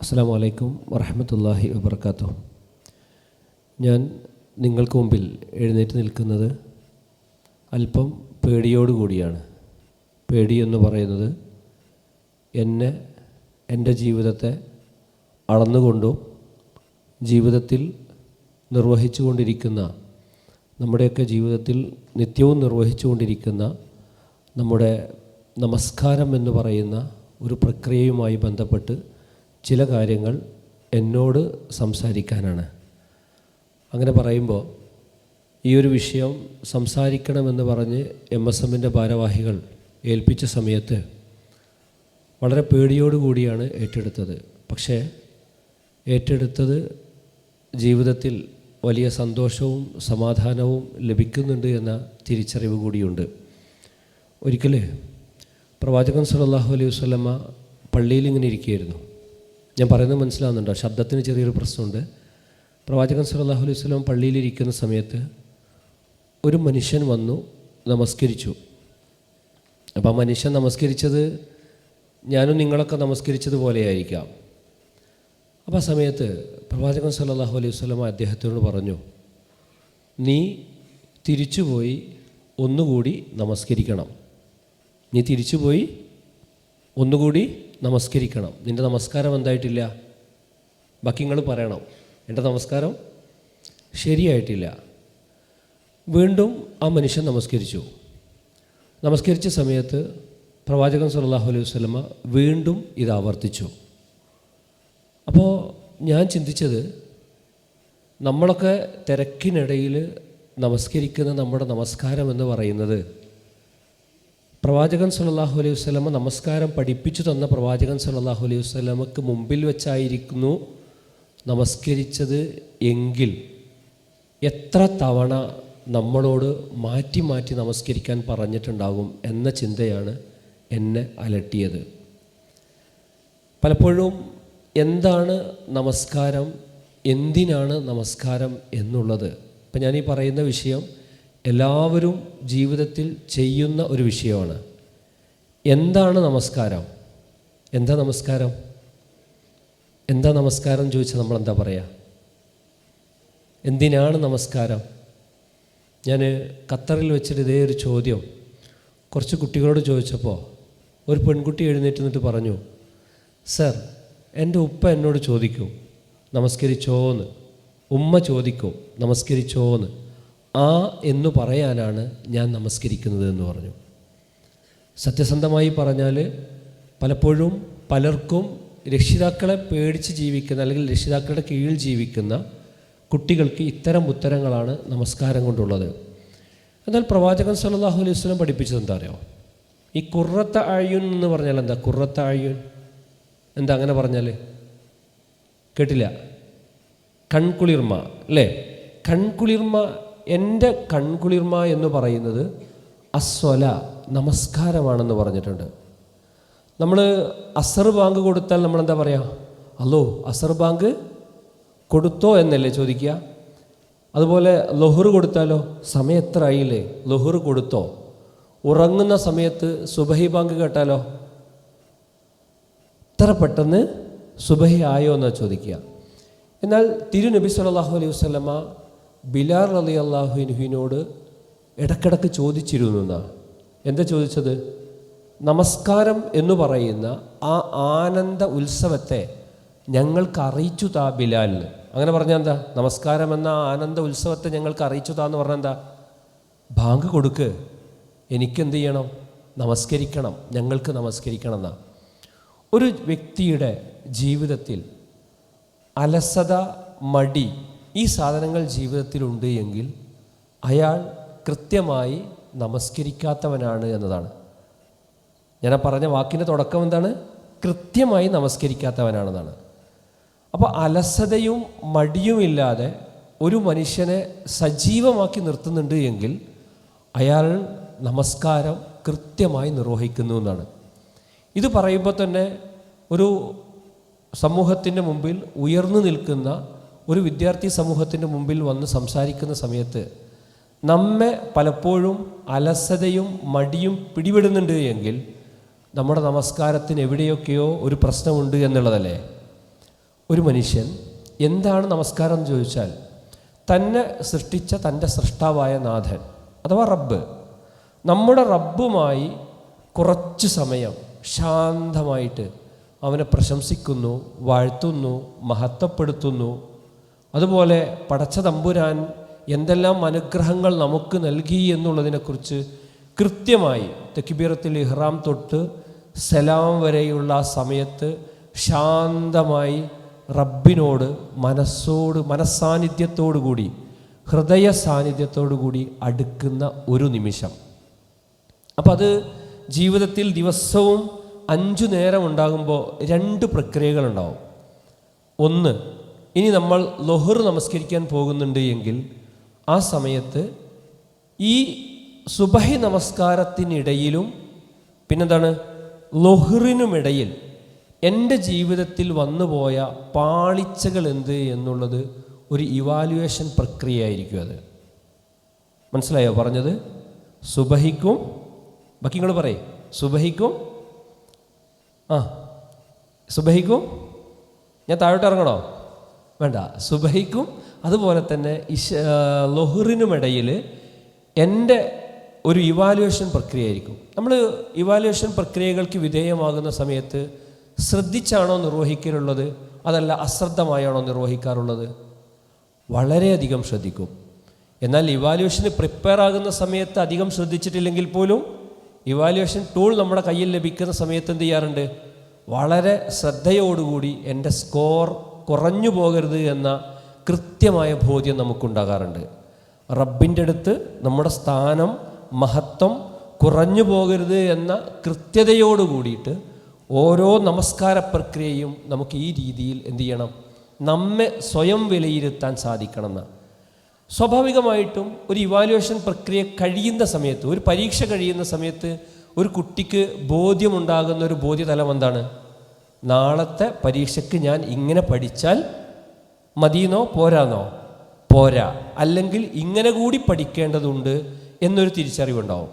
അസ്സലാമു അലൈക്കും വറഹ്മത്തുള്ളാഹി വബറകാതുഹു. ഞാൻ നിങ്ങൾക്ക് മുമ്പിൽ എഴുന്നേറ്റ് നിൽക്കുന്നത് അല്പം പേടിയോടുകൂടിയാണ്. പേടി എന്ന് പറയുന്നത് എൻ്റെ ജീവിതത്തെ അളന്നുകൊണ്ടും ജീവിതത്തിൽ നിർവഹിച്ചു കൊണ്ടിരിക്കുന്ന, നമ്മുടെയൊക്കെ ജീവിതത്തിൽ നിത്യവും നിർവഹിച്ചു കൊണ്ടിരിക്കുന്ന നമ്മുടെ നമസ്കാരം എന്ന് പറയുന്ന ഒരു പ്രക്രിയയുമായി ബന്ധപ്പെട്ട് ചില കാര്യങ്ങൾ എന്നോട് സംസാരിക്കാനാണ്. അങ്ങനെ പറയുമ്പോൾ ഈ ഒരു വിഷയം സംസാരിക്കണമെന്ന് പറഞ്ഞ് MSMൻ്റെ ഭാരവാഹികൾ ഏൽപ്പിച്ച സമയത്ത് വളരെ പേടിയോടുകൂടിയാണ് ഏറ്റെടുത്തത്. പക്ഷേ ഏറ്റെടുത്തത് ജീവിതത്തിൽ വലിയ സന്തോഷവും സമാധാനവും ലഭിക്കുന്നുണ്ട് എന്ന തിരിച്ചറിവ് കൂടിയുണ്ട്. ഒരിക്കൽ പ്രവാചകൻ സല്ലല്ലാഹു അലൈഹി വസല്ലമ പള്ളിയിൽ ഇങ്ങനെ ഇരിക്കുകയായിരുന്നു. ഞാൻ പറയുന്നത് മനസ്സിലാവുന്നുണ്ടോ? ശബ്ദത്തിന് ചെറിയൊരു പ്രശ്നമുണ്ട്. പ്രവാചകൻ സല്ലല്ലാഹു അലൈഹി വസല്ലം പള്ളിയിലിരിക്കുന്ന സമയത്ത് ഒരു മനുഷ്യൻ വന്നു നമസ്കരിച്ചു. അപ്പോൾ ആ മനുഷ്യൻ നമസ്കരിച്ചത് ഞാനും നിങ്ങളൊക്കെ നമസ്കരിച്ചതുപോലെയായിരിക്കാം. അപ്പോൾ ആ സമയത്ത് പ്രവാചകൻ സല്ലല്ലാഹു അലൈഹി വസല്ലം അദ്ദേഹത്തോട് പറഞ്ഞു, നീ തിരിച്ചുപോയി ഒന്നുകൂടി നമസ്കരിക്കണം. നീ തിരിച്ചുപോയി ഒന്നുകൂടി നമസ്കരിക്കണം. നിൻ്റെ നമസ്കാരം എന്തായിട്ടില്ല? ബാക്കി നിങ്ങൾ പറയണം. എൻ്റെ നമസ്കാരം ശരിയായിട്ടില്ല. വീണ്ടും ആ മനുഷ്യൻ നമസ്കരിച്ചു. നമസ്കരിച്ച സമയത്ത് പ്രവാചകൻ സല്ലല്ലാഹു അലൈഹി വസല്ലമ വീണ്ടും ഇത് ആവർത്തിച്ചു. അപ്പോൾ ഞാൻ ചിന്തിച്ചത്, നമ്മളൊക്കെ തിരക്കിനിടയിൽ നമസ്കരിക്കുന്ന നമ്മുടെ നമസ്കാരം എന്ന് പറയുന്നത് പ്രവാചകൻ സല്ലല്ലാഹു അലൈഹി വസല്ലമ നമസ്കാരം പഠിപ്പിച്ചു തന്ന പ്രവാചകൻ സല്ലല്ലാഹു അലൈഹി വസല്ലമക്ക് മുമ്പിൽ വെച്ചായിരിക്കുന്നു നമസ്കരിച്ചത് എങ്കിൽ എത്ര തവണ നമ്മളോട് മാറ്റി മാറ്റി നമസ്കരിക്കാൻ പറഞ്ഞിട്ടുണ്ടാകും എന്ന ചിന്തയാണ് എന്നെ അലട്ടിയത്. പലപ്പോഴും എന്താണ് നമസ്കാരം, എന്തിനാണ് നമസ്കാരം എന്നുള്ളത്, ഇപ്പം ഞാനീ പറയുന്ന വിഷയം എല്ലാവരും ജീവിതത്തിൽ ചെയ്യുന്ന ഒരു വിഷയമാണ്. എന്താണ് നമസ്കാരം? എന്താ നമസ്കാരം? എന്താ നമസ്കാരം ചോദിച്ചാൽ നമ്മളെന്താ പറയുക? എന്തിനാണ് നമസ്കാരം? ഞാൻ ഖത്തറിൽ വെച്ചിട്ട് ഇതേ ഒരു ചോദ്യം കുറച്ച് കുട്ടികളോട് ചോദിച്ചപ്പോൾ ഒരു പെൺകുട്ടി എഴുന്നേറ്റ് നിന്നിട്ട് പറഞ്ഞു, സർ, എൻ്റെ ഉപ്പ എന്നോട് ചോദിക്കും നമസ്കരിച്ചോന്ന്, ഉമ്മ ചോദിക്കും നമസ്കരിച്ചോന്ന്, ആ എന്ന് പറയാനാണ് ഞാൻ നമസ്കരിക്കുന്നത് എന്ന് പറഞ്ഞു. സത്യസന്ധമായി പറഞ്ഞാൽ പലപ്പോഴും പലർക്കും രക്ഷിതാക്കളെ പേടിച്ച് ജീവിക്കുന്ന അല്ലെങ്കിൽ രക്ഷിതാക്കളുടെ കീഴിൽ ജീവിക്കുന്ന കുട്ടികൾക്ക് ഇത്തരം ഉത്തരങ്ങളാണ് നമസ്കാരം കൊണ്ടുള്ളത്. എന്നാൽ പ്രവാചകൻ സല്ലല്ലാഹു അലൈഹി വസല്ലം പഠിപ്പിച്ചത് എന്താ അറിയോ? ഈ ഖുർറത്ത അയ്യുൻ എന്ന് പറഞ്ഞാൽ എന്താ? ഖുർറത്ത അയ്യുൻ എന്താ അങ്ങനെ പറഞ്ഞാൽ? കേട്ടില്ല? കൺകുളിർമ അല്ലേ? കൺകുളിർമ. എൻ്റെ കൺകുളിർമ എന്ന് പറയുന്നത് അസ്വല, നമസ്കാരമാണെന്ന് പറഞ്ഞിട്ടുണ്ട്. നമ്മൾ അസർ ബാങ്ക് കൊടുത്താൽ നമ്മളെന്താ പറയുക? അല്ലോ അസർ ബാങ്ക് കൊടുത്തോ എന്നല്ലേ ചോദിക്കുക. അതുപോലെ ലൊഹർ കൊടുത്താലോ സമയം എത്ര ആയില്ലേ, ലൊഹർ കൊടുത്തോ. ഉറങ്ങുന്ന സമയത്ത് സുബഹി ബാങ്ക് കേട്ടാലോ ഇത്ര പെട്ടെന്ന് സുബഹി ആയോ എന്നാണ് ചോദിക്കുക. എന്നാൽ തിരുനബി സല്ലല്ലാഹു അലൈഹി വസല്ലമ ബിലാൽ റളിയല്ലാഹു അൻഹുവിനോട് ഇടക്കിടക്ക് ചോദിച്ചിരുന്നു എന്നാണ്. എന്താ ചോദിച്ചത്? നമസ്കാരം എന്ന് പറയുന്ന ആ ആനന്ദ ഉത്സവത്തെ ഞങ്ങൾക്ക് അറിയിച്ചു താ ബിലാലിന്. അങ്ങനെ പറഞ്ഞാൽ എന്താ? നമസ്കാരം എന്ന ആനന്ദ ഉത്സവത്തെ ഞങ്ങൾക്ക് അറിയിച്ചു താ എന്ന് പറഞ്ഞാൽ എന്താ? ബാങ്ക് കൊടുക്ക്, എനിക്കെന്ത് ചെയ്യണം? നമസ്കരിക്കണം, ഞങ്ങൾക്ക് നമസ്കരിക്കണം എന്നാ. ഒരു വ്യക്തിയുടെ ജീവിതത്തിൽ അലസത, മടി, ഈ സാധനങ്ങൾ ജീവിതത്തിലുണ്ട് എങ്കിൽ അയാൾ കൃത്യമായി നമസ്കരിക്കാത്തവനാണ് എന്നതാണ്. ഞാൻ പറഞ്ഞ വാക്കിൻ്റെ തുടക്കം എന്താണ്? കൃത്യമായി നമസ്കരിക്കാത്തവനാണെന്നാണ്. അപ്പോൾ അലസതയും മടിയുമില്ലാതെ ഒരു മനുഷ്യനെ സജീവമാക്കി നിർത്തുന്നുണ്ട് എങ്കിൽ അയാൾ നമസ്കാരം കൃത്യമായി നിർവഹിക്കുന്നു എന്നാണ്. ഇത് പറയുമ്പോൾ തന്നെ ഒരു സമൂഹത്തിൻ്റെ മുമ്പിൽ ഉയർന്നു നിൽക്കുന്ന ഒരു വിദ്യാർത്ഥി സമൂഹത്തിൻ്റെ മുമ്പിൽ വന്ന് സംസാരിക്കുന്ന സമയത്ത് നമ്മെ പലപ്പോഴും അലസതയും മടിയും പിടിപെടുന്നുണ്ട് എങ്കിൽ നമ്മുടെ നമസ്കാരത്തിന് എവിടെയൊക്കെയോ ഒരു പ്രശ്നമുണ്ട് എന്നുള്ളതല്ലേ. ഒരു മനുഷ്യൻ എന്താണ് നമസ്കാരം എന്ന് ചോദിച്ചാൽ, തന്നെ സൃഷ്ടിച്ച തൻ്റെ സൃഷ്ടാവായ നാഥൻ അഥവാ റബ്ബ്, നമ്മുടെ റബ്ബുമായി കുറച്ച് സമയം ശാന്തമായിട്ട് അവനെ പ്രശംസിക്കുന്നു, വാഴ്ത്തുന്നു, മഹത്വപ്പെടുത്തുന്നു. അതുപോലെ പടച്ച തമ്പുരാൻ എന്തെല്ലാം അനുഗ്രഹങ്ങൾ നമുക്ക് നൽകി എന്നുള്ളതിനെക്കുറിച്ച് കൃത്യമായി തക്ബീറത്തുൽ ഇഹ്റാം തൊട്ട് സലാം വരെയുള്ള ആ സമയത്ത് ശാന്തമായി റബ്ബിനോട് മനസ്സാന്നിധ്യത്തോടു കൂടി, ഹൃദയ സാന്നിധ്യത്തോടു കൂടി അടുക്കുന്ന ഒരു നിമിഷം. അപ്പം അത് ജീവിതത്തിൽ ദിവസവും 5 നേരം ഉണ്ടാകുമ്പോൾ 2 പ്രക്രിയകളുണ്ടാവും. ഒന്ന്, ഇനി നമ്മൾ ളുഹർ നമസ്കരിക്കാൻ പോകുന്നുണ്ട് എങ്കിൽ ആ സമയത്ത് ഈ സുബഹി നമസ്കാരത്തിനിടയിലും പിന്നെന്താണ് ളുഹറിനുമിടയിൽ എൻ്റെ ജീവിതത്തിൽ വന്നുപോയ പാളിച്ചകൾ എന്ത് എന്നുള്ളത് ഒരു ഇവാലുവേഷൻ പ്രക്രിയയായിരിക്കും. അത് മനസ്സിലായോ പറഞ്ഞത്? സുബഹിക്കും, ബാക്കി നിങ്ങൾ പറയേ, സുബഹിക്കും ഞാൻ താഴോട്ട് ഇറങ്ങണോ? വേണ്ട. സുബഹിക്കും അതുപോലെ തന്നെ ളുഹറിനുമിടയിൽ എൻ്റെ ഒരു ഇവാലുവേഷൻ പ്രക്രിയ ആയിരിക്കും. നമ്മൾ ഇവാലുവേഷൻ പ്രക്രിയകൾക്ക് വിധേയമാകുന്ന സമയത്ത് ശ്രദ്ധിച്ചാണോ നിർവഹിക്കാറുള്ളത്, അതല്ല അശ്രദ്ധമായാണോ നിർവഹിക്കാറുള്ളത്? വളരെയധികം ശ്രദ്ധിക്കും. എന്നാൽ ഇവാലുവേഷന് പ്രിപ്പയർ ആകുന്ന സമയത്ത് അധികം ശ്രദ്ധിച്ചിട്ടില്ലെങ്കിൽ പോലും ഇവാലുവേഷൻ ടൂൾ നമ്മുടെ കയ്യിൽ ലഭിക്കുന്ന സമയത്ത് എന്ത് ചെയ്യാറുണ്ട്? വളരെ ശ്രദ്ധയോടുകൂടി എൻ്റെ സ്കോർ കുറഞ്ഞു പോകരുത് എന്ന കൃത്യമായ ബോധ്യം നമുക്കുണ്ടാകാറുണ്ട്. റബ്ബിൻ്റെ അടുത്ത് നമ്മുടെ സ്ഥാനം, മഹത്വം കുറഞ്ഞു പോകരുത് എന്ന കൃത്യതയോട് കൂടിയിട്ട് ഓരോ നമസ്കാര പ്രക്രിയയും നമുക്ക് ഈ രീതിയിൽ എന്ത് ചെയ്യണം? നമ്മെ സ്വയം വിലയിരുത്താൻ സാധിക്കണമെന്ന്. സ്വാഭാവികമായിട്ടും ഒരു ഇവാലുവേഷൻ പ്രക്രിയ കഴിയുന്ന സമയത്ത്, ഒരു പരീക്ഷ കഴിയുന്ന സമയത്ത് ഒരു കുട്ടിക്ക് ബോധ്യമുണ്ടാകുന്ന ഒരു ബോധ്യതലം എന്താണ്? നാളത്തെ പരീക്ഷയ്ക്ക് ഞാൻ ഇങ്ങനെ പഠിച്ചാൽ മതിയെന്നോ പോരാന്നോ? പോരാ, അല്ലെങ്കിൽ ഇങ്ങനെ കൂടി പഠിക്കേണ്ടതുണ്ട് എന്നൊരു തിരിച്ചറിവുണ്ടാവും.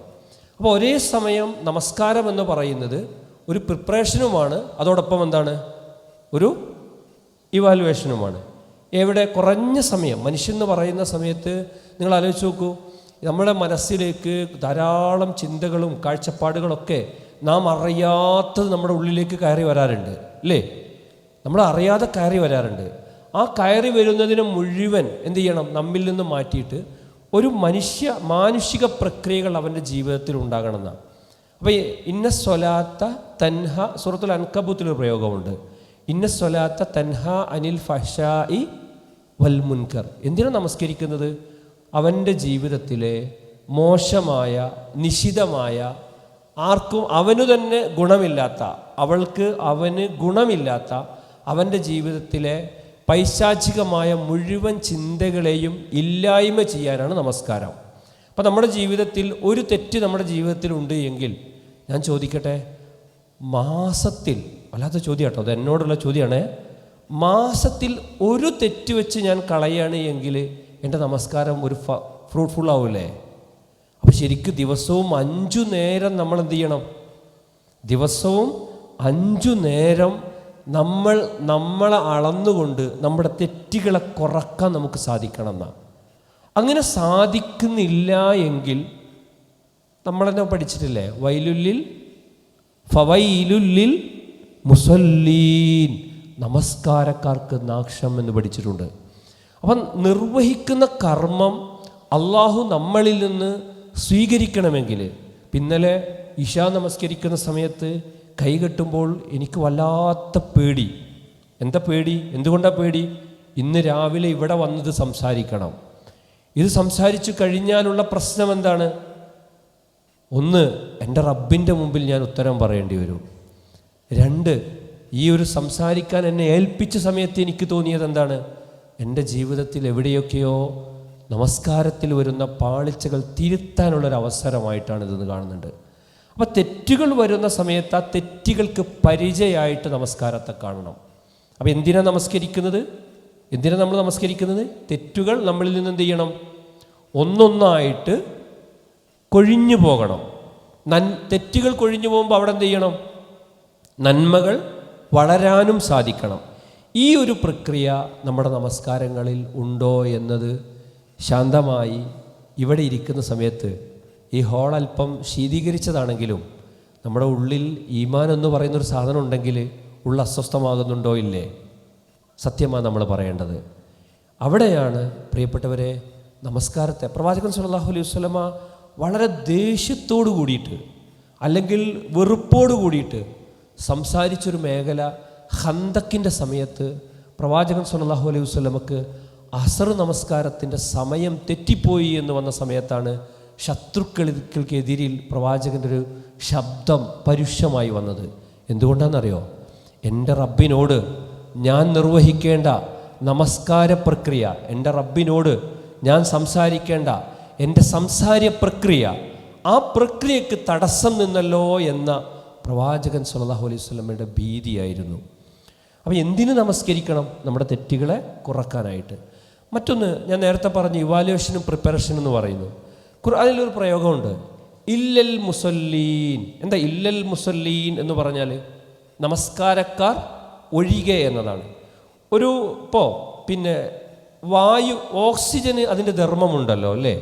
അപ്പോൾ ഒരേ സമയം നമസ്കാരം എന്ന് പറയുന്നത് ഒരു പ്രിപ്പറേഷനുമാണ്, അതോടൊപ്പം എന്താണ്? ഒരു ഇവാലുവേഷനുമാണ്. എവിടെ? കുറഞ്ഞ സമയം. മനുഷ്യൻ പറയുന്ന സമയത്ത് നിങ്ങൾ ആലോചിച്ച് നോക്കൂ, നമ്മുടെ മനസ്സിലേക്ക് ധാരാളം ചിന്തകളും കാഴ്ചപ്പാടുകളൊക്കെ നാം അറിയാത്തത് നമ്മുടെ ഉള്ളിലേക്ക് കയറി വരാറുണ്ട്, അല്ലേ? നമ്മൾ അറിയാതെ കയറി വരാറുണ്ട്. ആ കയറി വരുന്നതിന് മുഴുവൻ എന്ത് ചെയ്യണം? നമ്മിൽ നിന്ന് മാറ്റിയിട്ട് ഒരു മാനുഷിക പ്രക്രിയകൾ അവൻ്റെ ജീവിതത്തിൽ ഉണ്ടാകണമെന്നാണ്. അപ്പോൾ ഇന്ന സ്വലാത്ത തൻഹ, സൂറത്തുൽ അൻകബൂത്തിലൊരു പ്രയോഗമുണ്ട്, ഇന്ന സ്വലാത്ത തൻഹ അനിൽ ഫഹ്ശാഇ വൽ മുൻകർ. എന്തിനാണ് നമസ്കരിക്കുന്നത്? അവൻ്റെ ജീവിതത്തിലെ മോശമായ, നിശിതമായ, ആർക്കും അവനു തന്നെ ഗുണമില്ലാത്ത, അവന് ഗുണമില്ലാത്ത അവൻ്റെ ജീവിതത്തിലെ പൈശാചികമായ മുഴുവൻ ചിന്തകളെയും ഇല്ലായ്മ ചെയ്യാനാണ് നമസ്കാരം. അപ്പം നമ്മുടെ ജീവിതത്തിൽ ഒരു തെറ്റ് നമ്മുടെ ജീവിതത്തിൽ ഉണ്ട് എങ്കിൽ ഞാൻ ചോദിക്കട്ടെ, മാസത്തിൽ, വല്ലാത്ത ചോദ്യം കേട്ടോ, അത് എന്നോടുള്ള ചോദ്യമാണ്, മാസത്തിൽ ഒരു തെറ്റ് വെച്ച് ഞാൻ കളയാണ് എങ്കിൽ എൻ്റെ നമസ്കാരം ഒരു ഫ്രൂട്ട്ഫുൾ ആവില്ലേ? അപ്പോൾ ശരിക്കും ദിവസവും 5 നേരം നമ്മൾ എന്ത് ചെയ്യണം? ദിവസവും 5 നേരം നമ്മളെ അളന്നുകൊണ്ട് നമ്മുടെ തെറ്റുകളെ കുറക്കാൻ നമുക്ക് സാധിക്കണം എന്നാണ്. അങ്ങനെ സാധിക്കുന്നില്ല എങ്കിൽ നമ്മളെന്നെ പഠിച്ചിട്ടില്ലേ, ഫവൈലുല്ലിൽ മുസല്ലീൻ, നമസ്കാരക്കാർക്ക് നാശം എന്ന് പഠിച്ചിട്ടുണ്ട്. അപ്പം നിർവഹിക്കുന്ന കർമ്മം അള്ളാഹു നമ്മളിൽ നിന്ന് സ്വീകരിക്കണമെങ്കിൽ, ഇന്നലെ ഇശാ നമസ്കരിക്കുന്ന സമയത്ത് കൈകെട്ടുമ്പോൾ എനിക്ക് വല്ലാത്ത പേടി. എന്താ പേടി? എന്തുകൊണ്ടാണ് പേടി? ഇന്ന് രാവിലെ ഇവിടെ വന്നത് സംസാരിക്കണം. ഇത് സംസാരിച്ചു കഴിഞ്ഞാലുള്ള പ്രശ്നം എന്താണ്? ഒന്ന്, എൻ്റെ റബ്ബിൻ്റെ മുമ്പിൽ ഞാൻ ഉത്തരം പറയേണ്ടി വരും. 2, ഈ ഒരു സംസാരിക്കാൻ എന്നെ ഏൽപ്പിച്ച സമയത്ത് എനിക്ക് തോന്നിയത് എന്താണ്? എൻ്റെ ജീവിതത്തിൽ എവിടെയൊക്കെയോ നമസ്കാരത്തിൽ വരുന്ന പാളിച്ചകൾ തിരുത്താനുള്ളൊരവസരമായിട്ടാണ് ഇതെന്ന് കാണുന്നുണ്ട്. അപ്പോൾ തെറ്റുകൾ വരുന്ന സമയത്ത് ആ തെറ്റുകൾക്ക് പരിചയമായിട്ട് നമസ്കാരത്തെ കാണണം. അപ്പോൾ എന്തിനാണ് നമസ്കരിക്കുന്നത്? എന്തിനാണ് നമ്മൾ നമസ്കരിക്കുന്നത്? തെറ്റുകൾ നമ്മളിൽ നിന്ന് എന്ത് ചെയ്യണം? ഒന്നൊന്നായിട്ട് കൊഴിഞ്ഞു പോകണം. തെറ്റുകൾ കൊഴിഞ്ഞു പോകുമ്പോൾ അവിടെ എന്ത് ചെയ്യണം? നന്മകൾ വളരാനും സാധിക്കണം. ഈ ഒരു പ്രക്രിയ നമ്മുടെ നമസ്കാരങ്ങളിൽ ഉണ്ടോ എന്നത് ശാന്തമായി ഇവിടെ ഇരിക്കുന്ന സമയത്ത്, ഈ ഹോൾ അല്പം ശീതീകരിച്ചതാണെങ്കിലും നമ്മുടെ ഉള്ളിൽ ഈമാൻ എന്ന് പറയുന്നൊരു സാധനം ഉണ്ടെങ്കിൽ ഉള്ള അസ്വസ്ഥമാകുന്നുണ്ടോ ഇല്ലേ? സത്യമാണ് നമ്മൾ പറയേണ്ടത്. അവിടെയാണ് പ്രിയപ്പെട്ടവരെ നമസ്കാരത്തെ പ്രവാചകൻ സല്ലല്ലാഹു അലൈഹി വസല്ലമ വളരെ ദേഷ്യത്തോടു കൂടിയിട്ട് അല്ലെങ്കിൽ വെറുപ്പോട് കൂടിയിട്ട് സംസാരിച്ചൊരു മേഖല ഖന്തക്കിൻ്റെ സമയത്ത് പ്രവാചകൻ സല്ലല്ലാഹു അലൈഹി വസല്ലമക്ക് അസർ നമസ്കാരത്തിൻ്റെ സമയം തെറ്റിപ്പോയി എന്ന് വന്ന സമയത്താണ് ശത്രുക്കൾക്കെതിരിൽ പ്രവാചകൻ്റെ ഒരു ശബ്ദം പരുഷമായി വന്നത്. എന്തുകൊണ്ടാണെന്നറിയോ? എൻ്റെ റബ്ബിനോട് ഞാൻ നിർവഹിക്കേണ്ട നമസ്കാര പ്രക്രിയ, എൻ്റെ റബ്ബിനോട് ഞാൻ സംസാരിക്കേണ്ട എൻ്റെ സംസാര പ്രക്രിയ, ആ പ്രക്രിയക്ക് തടസ്സം നിന്നല്ലോ എന്ന പ്രവാചകൻ സല്ലല്ലാഹു അലൈഹി വസല്ലമയുടെ ഭീതിയായിരുന്നു. അപ്പോൾ എന്തിനു നമസ്കരിക്കണം? നമ്മുടെ തെറ്റുകളെ കുറക്കാനായിട്ട്. മറ്റൊന്ന്, ഞാൻ നേരത്തെ പറഞ്ഞു ഇവാലുവേഷനും പ്രിപ്പറേഷനും എന്ന് പറയുന്നു. ഖുർആനിലൊരു പ്രയോഗമുണ്ട്, ഇല്ലൽ മുസല്ലീൻ. എന്താ ഇല്ലൽ മുസല്ലീൻ എന്ന് പറഞ്ഞാൽ? നമസ്കാരക്കാർ ഒഴികെ എന്നതാണ്. പിന്നെ വായു, ഓക്സിജന് അതിൻ്റെ ധർമ്മമുണ്ടല്ലോ അല്ലേ?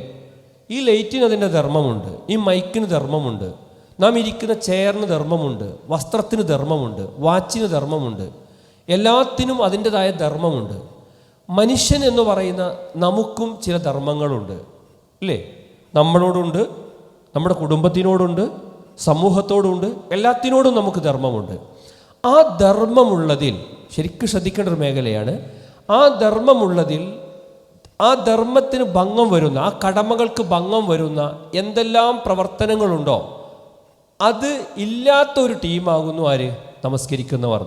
ഈ ലൈറ്റിന് അതിൻ്റെ ധർമ്മമുണ്ട്, ഈ മൈക്കിന് ധർമ്മമുണ്ട്, നാം ഇരിക്കുന്ന ചെയറിന് ധർമ്മമുണ്ട്, വസ്ത്രത്തിന് ധർമ്മമുണ്ട്, വാച്ചിന് ധർമ്മമുണ്ട്, എല്ലാത്തിനും അതിൻ്റെതായ ധർമ്മമുണ്ട്. മനുഷ്യൻ എന്ന് പറയുന്ന നമുക്കും ചില ധർമ്മങ്ങളുണ്ട് അല്ലേ? നമ്മളോടുണ്ട്, നമ്മുടെ കുടുംബത്തിനോടുണ്ട്, സമൂഹത്തോടുണ്ട്, എല്ലാത്തിനോടും നമുക്ക് ധർമ്മമുണ്ട്. ആ ധർമ്മമുള്ളതിൽ ശരിക്കും ശ്രദ്ധിക്കേണ്ട ഒരു മേഖലയാണ്. ആ ധർമ്മമുള്ളതിൽ, ആ ധർമ്മത്തിന് ഭംഗം വരുന്ന, ആ കടമകൾക്ക് ഭംഗം വരുന്ന എന്തെല്ലാം പ്രവർത്തനങ്ങളുണ്ടോ അത് ഇല്ലാത്ത ഒരു ടീമാകുന്നു ആര്? നമസ്കരിക്കുന്നവർ.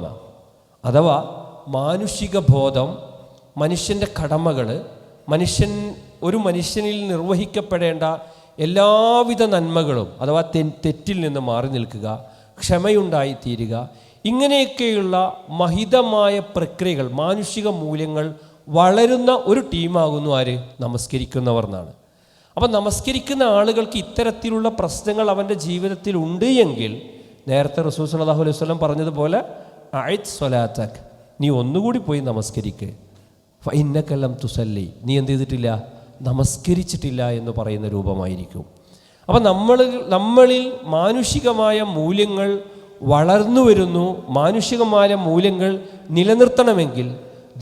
അഥവാ മാനുഷിക ബോധം, മനുഷ്യൻ്റെ കടമകൾ, ഒരു മനുഷ്യനിൽ നിർവഹിക്കപ്പെടേണ്ട എല്ലാവിധ നന്മകളും, അഥവാ തെറ്റിൽ നിന്ന് മാറി നിൽക്കുക, ക്ഷമയുണ്ടായിത്തീരുക, ഇങ്ങനെയൊക്കെയുള്ള മഹിതമായ പ്രക്രിയകൾ, മാനുഷിക മൂല്യങ്ങൾ വളരുന്ന ഒരു ടീമാകുന്നു ആര്? നമസ്കരിക്കുന്നവർ എന്നാണ്. അപ്പം നമസ്കരിക്കുന്ന ആളുകൾക്ക് ഇത്തരത്തിലുള്ള പ്രശ്നങ്ങൾ അവൻ്റെ ജീവിതത്തിൽ ഉണ്ട് എങ്കിൽ, നേരത്തെ റസൂൽ സല്ലല്ലാഹു അലൈഹി വസല്ലം പറഞ്ഞതുപോലെ അഇദ് സ്വലാത്തക്, നീ ഒന്നുകൂടി പോയി നമസ്കരിക്ക്. ഫഇന്നക ലം തുസല്ലി, നീ എന്ത് ചെയ്തിട്ടില്ല? നമസ്കരിച്ചിട്ടില്ല എന്ന് പറയുന്ന രൂപമായിരിക്കും. അപ്പം നമ്മളിൽ മാനുഷികമായ മൂല്യങ്ങൾ വളർന്നു വരുന്നു. മാനുഷികമായ മൂല്യങ്ങൾ നിലനിർത്തണമെങ്കിൽ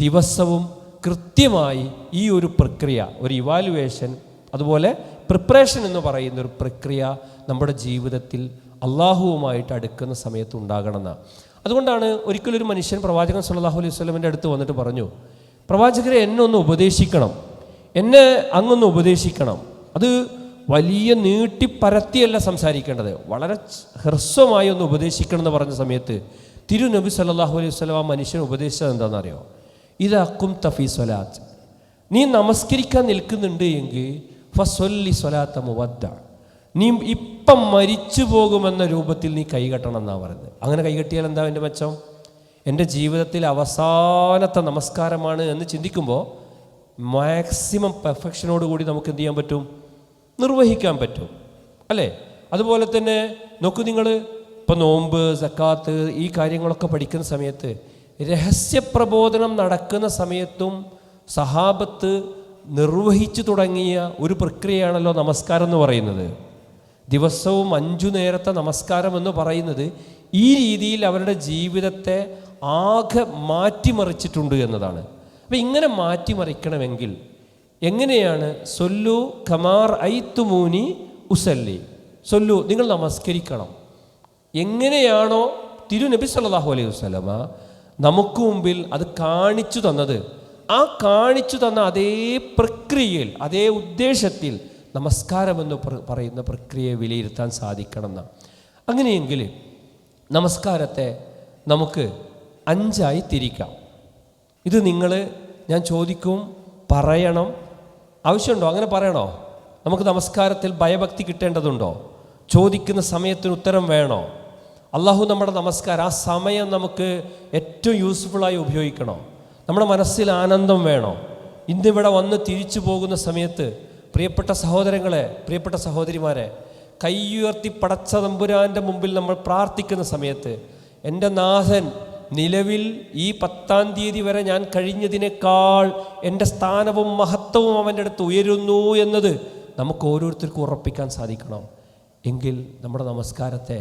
ദിവസവും കൃത്യമായി ഈ ഒരു പ്രക്രിയ, ഒരു ഇവാലുവേഷൻ, അതുപോലെ പ്രിപ്പറേഷൻ എന്ന് പറയുന്ന ഒരു പ്രക്രിയ നമ്മുടെ ജീവിതത്തിൽ അള്ളാഹുവുമായിട്ട് അടുക്കുന്ന സമയത്ത് ഉണ്ടാകണമെന്നാണ്. അതുകൊണ്ടാണ് ഒരിക്കലൊരു മനുഷ്യൻ പ്രവാചകൻ സല്ലല്ലാഹു അലൈഹി വസല്ലമയുടെ അടുത്ത് വന്നിട്ട് പറഞ്ഞു, പ്രവാചകരെ, എന്നെ ഒന്ന് ഉപദേശിക്കണം, എന്നെ അങ്ങൊന്ന് ഉപദേശിക്കണം. അത് വലിയ നീട്ടിപ്പരത്തിയല്ല സംസാരിക്കേണ്ടത്, വളരെ ഹ്രസ്വമായി ഒന്ന് ഉപദേശിക്കണം എന്ന് പറഞ്ഞ സമയത്ത് തിരുനബി സല്ലല്ലാഹു അലൈഹി വസല്ലം ആ മനുഷ്യൻ ഉപദേശിച്ചത് എന്താണെന്നറിയോ? ഇദാ ഖുംത ഫീ സ്വലാത്ത്, നീ നമസ്കരിക്കാൻ നിൽക്കുന്നുണ്ട് എങ്കിൽ ഫസ്വല്ലി സ്വലാത്ത മുവദ്ദ, നീ ഇപ്പം മരിച്ചു പോകുമെന്ന രൂപത്തിൽ നീ കൈകെട്ടണം എന്നാണ് പറയുന്നത്. അങ്ങനെ കൈകെട്ടിയാൽ എന്താ എൻ്റെ മെച്ചം? എൻ്റെ ജീവിതത്തിൽ അവസാനത്തെ നമസ്കാരമാണ് എന്ന് ചിന്തിക്കുമ്പോൾ മാക്സിമം പെർഫെക്ഷനോടുകൂടി നമുക്ക് എന്ത് ചെയ്യാൻ പറ്റും? നിർവഹിക്കാൻ പറ്റും അല്ലേ? അതുപോലെ തന്നെ നോക്കൂ, നിങ്ങൾ ഇപ്പം നോമ്പ്, സക്കാത്ത്, ഈ കാര്യങ്ങളൊക്കെ പഠിക്കുന്ന സമയത്ത്, രഹസ്യപ്രബോധനം നടക്കുന്ന സമയത്തും സഹാബത്ത് നിർവഹിച്ചു തുടങ്ങിയ ഒരു പ്രക്രിയയാണല്ലോ നമസ്കാരം എന്ന് പറയുന്നത്. ദിവസവും 5 നേരത്തെ നമസ്കാരം എന്ന് പറയുന്നത് ഈ രീതിയിൽ അവരുടെ ജീവിതത്തെ ആകെ മാറ്റിമറിച്ചിട്ടുണ്ട് എന്നതാണ്. അപ്പം ഇങ്ങനെ മാറ്റിമറിക്കണമെങ്കിൽ എങ്ങനെയാണ്? സൊല്ലു ഖമാർ ഐത്തുമൂനി ഉസല്ലി, സൊല്ലു, നിങ്ങൾ നമസ്കരിക്കണം. എങ്ങനെയാണോ തിരുനബി സല്ലല്ലാഹു അലൈഹി വസല്ലമ നമുക്ക് മുമ്പിൽ അത് കാണിച്ചു തന്നത്, ആ കാണിച്ചു തന്ന അതേ പ്രക്രിയയിൽ, അതേ ഉദ്ദേശത്തിൽ നമസ്കാരമെന്ന് പറയുന്ന പ്രക്രിയയെ വിലയിരുത്താൻ സാധിക്കണം എന്നാണ്. അങ്ങനെയെങ്കിൽ നമസ്കാരത്തെ നമുക്ക് 5ആയി തിരിക്കാം. ഇത് ഞാൻ ചോദിക്കും, പറയണം. ആവശ്യമുണ്ടോ? അങ്ങനെ പറയണോ? നമുക്ക് നമസ്കാരത്തിൽ ഭയഭക്തി കിട്ടേണ്ടതുണ്ടോ? ചോദിക്കുന്ന സമയത്തിന് ഉത്തരം വേണോ? അള്ളാഹു നമ്മുടെ നമസ്കാരം, ആ സമയം നമുക്ക് ഏറ്റവും യൂസ്ഫുള്ളായി ഉപയോഗിക്കണോ? നമ്മുടെ മനസ്സിൽ ആനന്ദം വേണോ? ഇന്നിവിടെ വന്ന് തിരിച്ചു പോകുന്ന സമയത്ത് പ്രിയപ്പെട്ട സഹോദരങ്ങളെ, പ്രിയപ്പെട്ട സഹോദരിമാരെ, കൈയുയർത്തി പടച്ച തമ്പുരാൻ്റെ മുമ്പിൽ നമ്മൾ പ്രാർത്ഥിക്കുന്ന സമയത്ത്, എൻ്റെ നാഥൻ നിലവിൽ ഈ 10-ാം തീയതി വരെ ഞാൻ കഴിഞ്ഞതിനേക്കാൾ എൻ്റെ സ്ഥാനവും മഹത്വവും അവൻ്റെ അടുത്ത് ഉയരുന്നു എന്നത് നമുക്ക് ഓരോരുത്തർക്കും ഉറപ്പിക്കാൻ സാധിക്കണം. എങ്കിൽ നമ്മുടെ നമസ്കാരത്തെ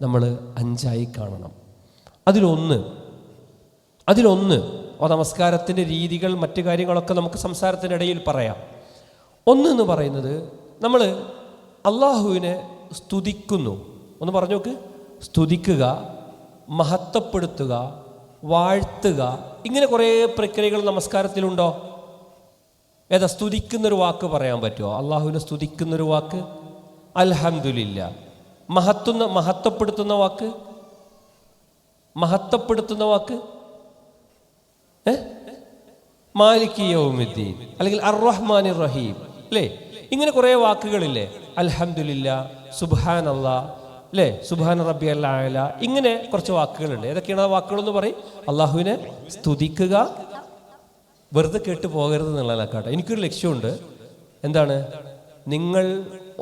നമ്മൾ 5ആയി കാണണം. അതിലൊന്ന് നമസ്കാരത്തിൻ്റെ രീതികൾ, മറ്റു കാര്യങ്ങളൊക്കെ നമുക്ക് സംസാരത്തിനിടയിൽ പറയാം. എന്ന് പറയുന്നത് നമ്മൾ അള്ളാഹുവിനെ സ്തുതിക്കുന്നു. ഒന്ന് പറഞ്ഞു നോക്ക്. സ്തുതിക്കുക, മഹത്വപ്പെടുത്തുക, വാഴ്ത്തുക, ഇങ്ങനെ കുറേ പ്രക്രിയകൾ നമസ്കാരത്തിലുണ്ടോ? ഏതാ സ്തുതിക്കുന്നൊരു വാക്ക് പറയാൻ പറ്റുമോ? അള്ളാഹുവിനെ സ്തുതിക്കുന്നൊരു വാക്ക് അൽഹംദുലില്ലാ. മഹത്വപ്പെടുത്തുന്ന വാക്ക് മാലിക് യൗമിദ്ദീൻ, അല്ലെങ്കിൽ അർ-റഹ്മാനിർ റഹീം, അല്ലേ? ഇങ്ങനെ കുറേ വാക്കുകളില്ലേ? അൽഹംദുലില്ലാ, സുബ്ഹാനല്ലാഹ്, അല്ലേ? സുബ്ഹാന റബ്ബിയൽ അഅല, ഇങ്ങനെ കുറച്ച് വാക്കുകളുണ്ട്. ഏതൊക്കെയാണ് ആ വാക്കുകളെന്ന് പറയും? അള്ളാഹുവിനെ സ്തുതിക്കുക, വെറുതെ കേട്ട് പോകരുത് എന്നുള്ളതിനെക്കാട്ടെ എനിക്കൊരു ലക്ഷ്യമുണ്ട്. എന്താണ്? നിങ്ങൾ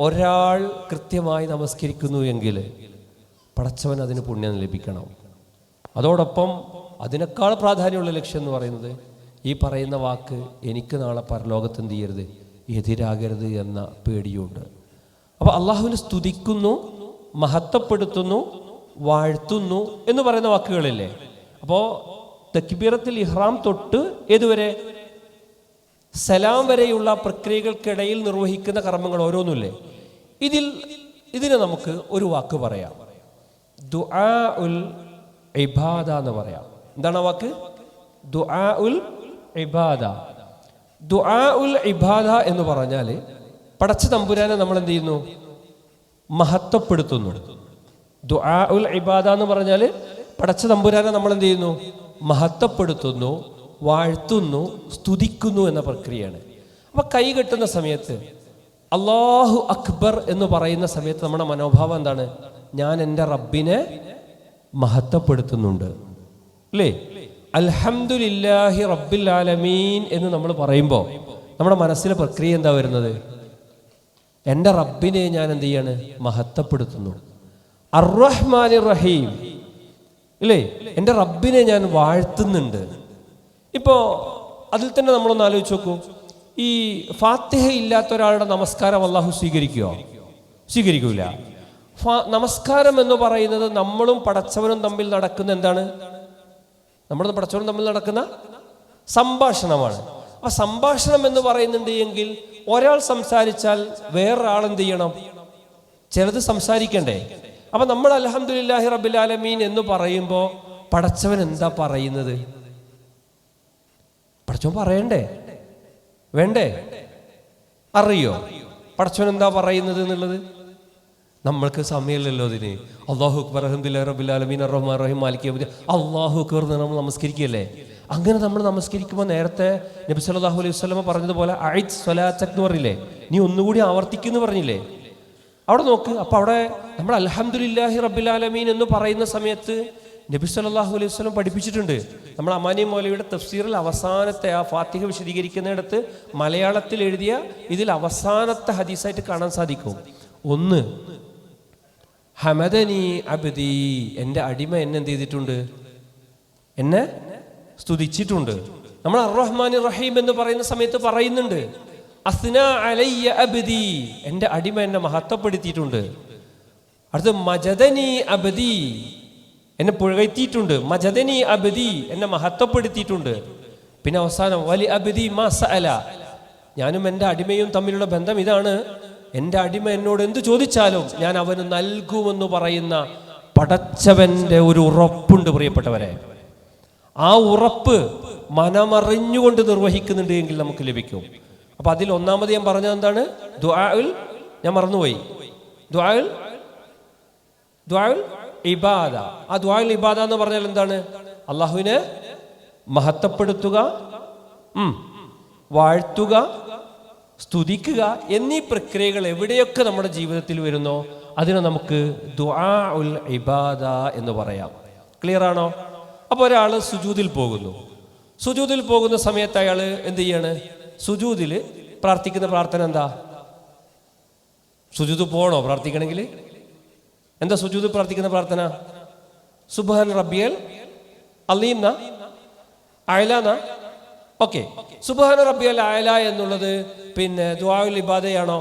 ഒരാൾ കൃത്യമായി നമസ്കരിക്കുന്നു എങ്കിൽ പടച്ചവൻ അതിന് പുണ്യം ലഭിക്കണം. അതോടൊപ്പം അതിനേക്കാൾ പ്രാധാന്യമുള്ള ലക്ഷ്യം എന്ന് പറയുന്നത് ഈ പറയുന്ന വാക്ക് എനിക്ക് നാളെ പരലോകത്ത് എന്ത് ചെയ്യരുത്, എതിരാകരുത് എന്ന പേടിയുണ്ട്. അപ്പോൾ അള്ളാഹുവിനെ സ്തുതിക്കുന്നു, മഹത്വപ്പെടുത്തുന്നു, വാഴ്ത്തുന്നു എന്ന് പറയുന്ന വാക്കുകളില്ലേ? അപ്പോൾ തക്ബീറത്തുൽ ഇഹ്റാം തൊട്ട് ഏതുവരെ? സലാം വരെയുള്ള പ്രക്രിയകൾക്കിടയിൽ നിർവഹിക്കുന്ന കർമ്മങ്ങൾ ഓരോന്നുമില്ലേ? ഇതിന് നമുക്ക് ഒരു വാക്ക് പറയാം, ദുആ ഉൽ ഇബാദ എന്ന് പറയാം. എന്താണ് ആ വാക്ക്? ദുആ ഉൽ ഇബാദ. ദുആ ഉൽ ഇബാദ എന്ന് പറഞ്ഞാൽ പടച്ച തമ്പുരാനെ നമ്മൾ എന്ത് ചെയ്യുന്നു? മഹത്വപ്പെടുത്തുന്നു. ദുആ ഉൽ ഇബാദ എന്ന് പറഞ്ഞാൽ പടച്ച തമ്പുരാനെ നമ്മൾ എന്ത് ചെയ്യുന്നു? മഹത്വപ്പെടുത്തുന്നു, വാഴ്ത്തുന്നു, സ്തുതിക്കുന്നു എന്ന പ്രക്രിയയാണ്. അപ്പം കൈ കെട്ടുന്ന സമയത്ത് അല്ലാഹു അക്ബർ എന്ന് പറയുന്ന സമയത്ത് നമ്മുടെ മനോഭാവം എന്താണ്? ഞാൻ എൻ്റെ റബ്ബിനെ മഹത്വപ്പെടുത്തുന്നുണ്ട്, അല്ലേ? അൽഹംദുലില്ലാഹി റബ്ബിൽ ആലമീൻ എന്ന് നമ്മൾ പറയുമ്പോൾ നമ്മുടെ മനസ്സിലെ പ്രക്രിയ എന്താ വരുന്നത്? എൻ്റെ റബ്ബിനെ ഞാൻ എന്ത് ചെയ്യാണ്? മഹത്വപ്പെടുത്തുന്നു. അർ-റഹ്മാനിർ റഹീം, ഇല്ലേ? എൻ്റെ റബ്ബിനെ ഞാൻ വാഴ്ത്തുന്നുണ്ട്. ഇപ്പോൾ അതിൽ തന്നെ നമ്മളൊന്ന് ആലോചിച്ച് നോക്കൂ. ഈ ഫാത്തിഹ ഇല്ലാത്ത ഒരാളുടെ നമസ്കാരം അള്ളാഹു സ്വീകരിക്കുമോ? സ്വീകരിക്കൂല. നമസ്കാരം എന്ന് പറയുന്നത് നമ്മളും പടച്ചവനും തമ്മിൽ നടക്കുന്ന എന്താണ്? നമ്മുടെ പടച്ചവനും തമ്മിൽ നടക്കുന്ന സംഭാഷണമാണ്. അപ്പൊ സംഭാഷണം എന്ന് പറയുന്നുണ്ട് എങ്കിൽ ഒരാൾ സംസാരിച്ചാൽ വേറൊരാൾ എന്ത് ചെയ്യണം? ചിലത് സംസാരിക്കണ്ടേ? അപ്പൊ നമ്മൾ അൽഹംദുലില്ലാഹി റബ്ബിൽ ആലമീൻ എന്ന് പറയുമ്പോൾ പടച്ചവൻ എന്താ പറയുന്നത്? പടച്ചവൻ പറയണ്ടേ? വേണ്ടേ? അറിയോ പടച്ചവൻ എന്താ പറയുന്നത് എന്നുള്ളത്? നമ്മൾക്ക് സമയമില്ലല്ലോ അതിന്. അല്ലാഹു അക്ബർ, അൽഹംദുലില്ലാഹി റബ്ബിൽ ആലമീൻ, അർ-റഹ്മാനിർ റഹീം, മാലിക് യൗമിദ്ദീൻ, അല്ലാഹു അക്ബർ എന്ന് നമ്മൾ നമസ്കരിക്കുകയല്ലേ. അങ്ങനെ നമ്മൾ നമസ്കരിക്കുമ്പോൾ നേരത്തെ നബി സല്ലല്ലാഹു അലൈഹി വസല്ലം പറഞ്ഞതുപോലെ അഇദ് സ്വലാത്തക് എന്ന് പറഞ്ഞില്ലേ? നീ ഒന്നുകൂടി ആവർത്തിക്കുന്നു പറഞ്ഞില്ലേ? അവിടെ നോക്ക്. അപ്പോൾ അവിടെ നമ്മൾ അൽഹംദുലില്ലാഹി റബ്ബിൽ ആലമീൻ എന്ന് പറയുന്ന സമയത്ത് നബി സല്ലല്ലാഹു അലൈഹി വസല്ലം പഠിപ്പിച്ചിട്ടുണ്ട്. നമ്മൾ അമാനി മൗലവിയുടെ തഫ്സീറിൽ അവസാനത്തെ ആ ഫാത്തിഹ വിശദീകരിക്കുന്നിടത്ത് മലയാളത്തിൽ എഴുതിയ ഇതിൽ അവസാനത്തെ ഹദീസായിട്ട് കാണാൻ സാധിക്കും. ഒന്ന്, ഹമദനി അബ്ദി, എൻ്റെ അടിമ എന്നെ എന്ത് ചെയ്തിട്ടുണ്ട്? എന്നെ സ്തുതിച്ചിട്ടുണ്ട്. നമ്മൾ അർ-റഹ്മാനിർ റഹീം എന്ന് പറയുന്ന സമയത്ത് പറയുന്നുണ്ട് അസ്ന അലയ്യ അബ്ദി, എൻ്റെ അടിമ എന്നെ മഹത്വപ്പെടുത്തിയിട്ടുണ്ട്. അടുത്ത് മജദനി അബ്ദി, എന്നെ പുകഴ്ത്തിയിട്ടുണ്ട്. മജദനി അബ്ദി, എന്നെ മഹത്വപ്പെടുത്തിയിട്ടുണ്ട്. പിന്നെ അവസാനം വലി അബ്ദി മാ സഅല, ഞാനും എൻ്റെ അടിമയും തമ്മിലുള്ള ബന്ധം ഇതാണ്. എൻ്റെ അടിമ എന്നോട് എന്ത് ചോദിച്ചാലും ഞാൻ അവന് നൽകുമെന്ന് പറയുന്ന പടച്ചവന്റെ ഒരു ഉറപ്പുണ്ട് പ്രിയപ്പെട്ടവരെ. ആ ഉറപ്പ് മനമറിഞ്ഞുകൊണ്ട് നിർവഹിക്കുന്നുണ്ട് എങ്കിൽ നമുക്ക് ലഭിക്കും. അപ്പൊ അതിൽ ഒന്നാമത് ഞാൻ പറഞ്ഞത് എന്താണ്? ദുആഉൽ, ഞാൻ മറന്നുപോയി, ദുആഉൽ ഇബാദ. ആ ദുആഉൽ ഇബാദ എന്ന് പറഞ്ഞാൽ എന്താണ്? അള്ളാഹുവിനെ മഹത്വപ്പെടുത്തുക, വാഴ്ത്തുക, സ്തുതിക്കുക എന്നീ പ്രക്രിയകൾ എവിടെയൊക്കെ നമ്മുടെ ജീവിതത്തിൽ വരുന്നോ അതിനെ നമുക്ക് ദുആഉൽ ഇബാദ എന്ന് പറയാം. ക്ലിയർ ആണോ? അപ്പോൾ ഒരാൾ സുജൂദിൽ പോകുന്നു. സുജൂദിൽ പോകുന്ന സമയത്ത് അയാൾ എന്ത് ചെയ്യാണ്? സുജൂദിൽ പ്രാർത്ഥിക്കുന്ന പ്രാർത്ഥന എന്താ? സുജൂദ് പോകണോ പ്രാർത്ഥിക്കണമെങ്കിൽ? എന്താ സുജൂദ് പ്രാർത്ഥിക്കുന്ന പ്രാർത്ഥന? സുബ്ഹാന റബ്ബിയൽ അലീംന അയലാന. ഓക്കെ, സുബ്ഹാന റബ്ബിയൽ അയല എന്നുള്ളത് പിന്നെ ദുആഉൽ ഇബാദയാണോ?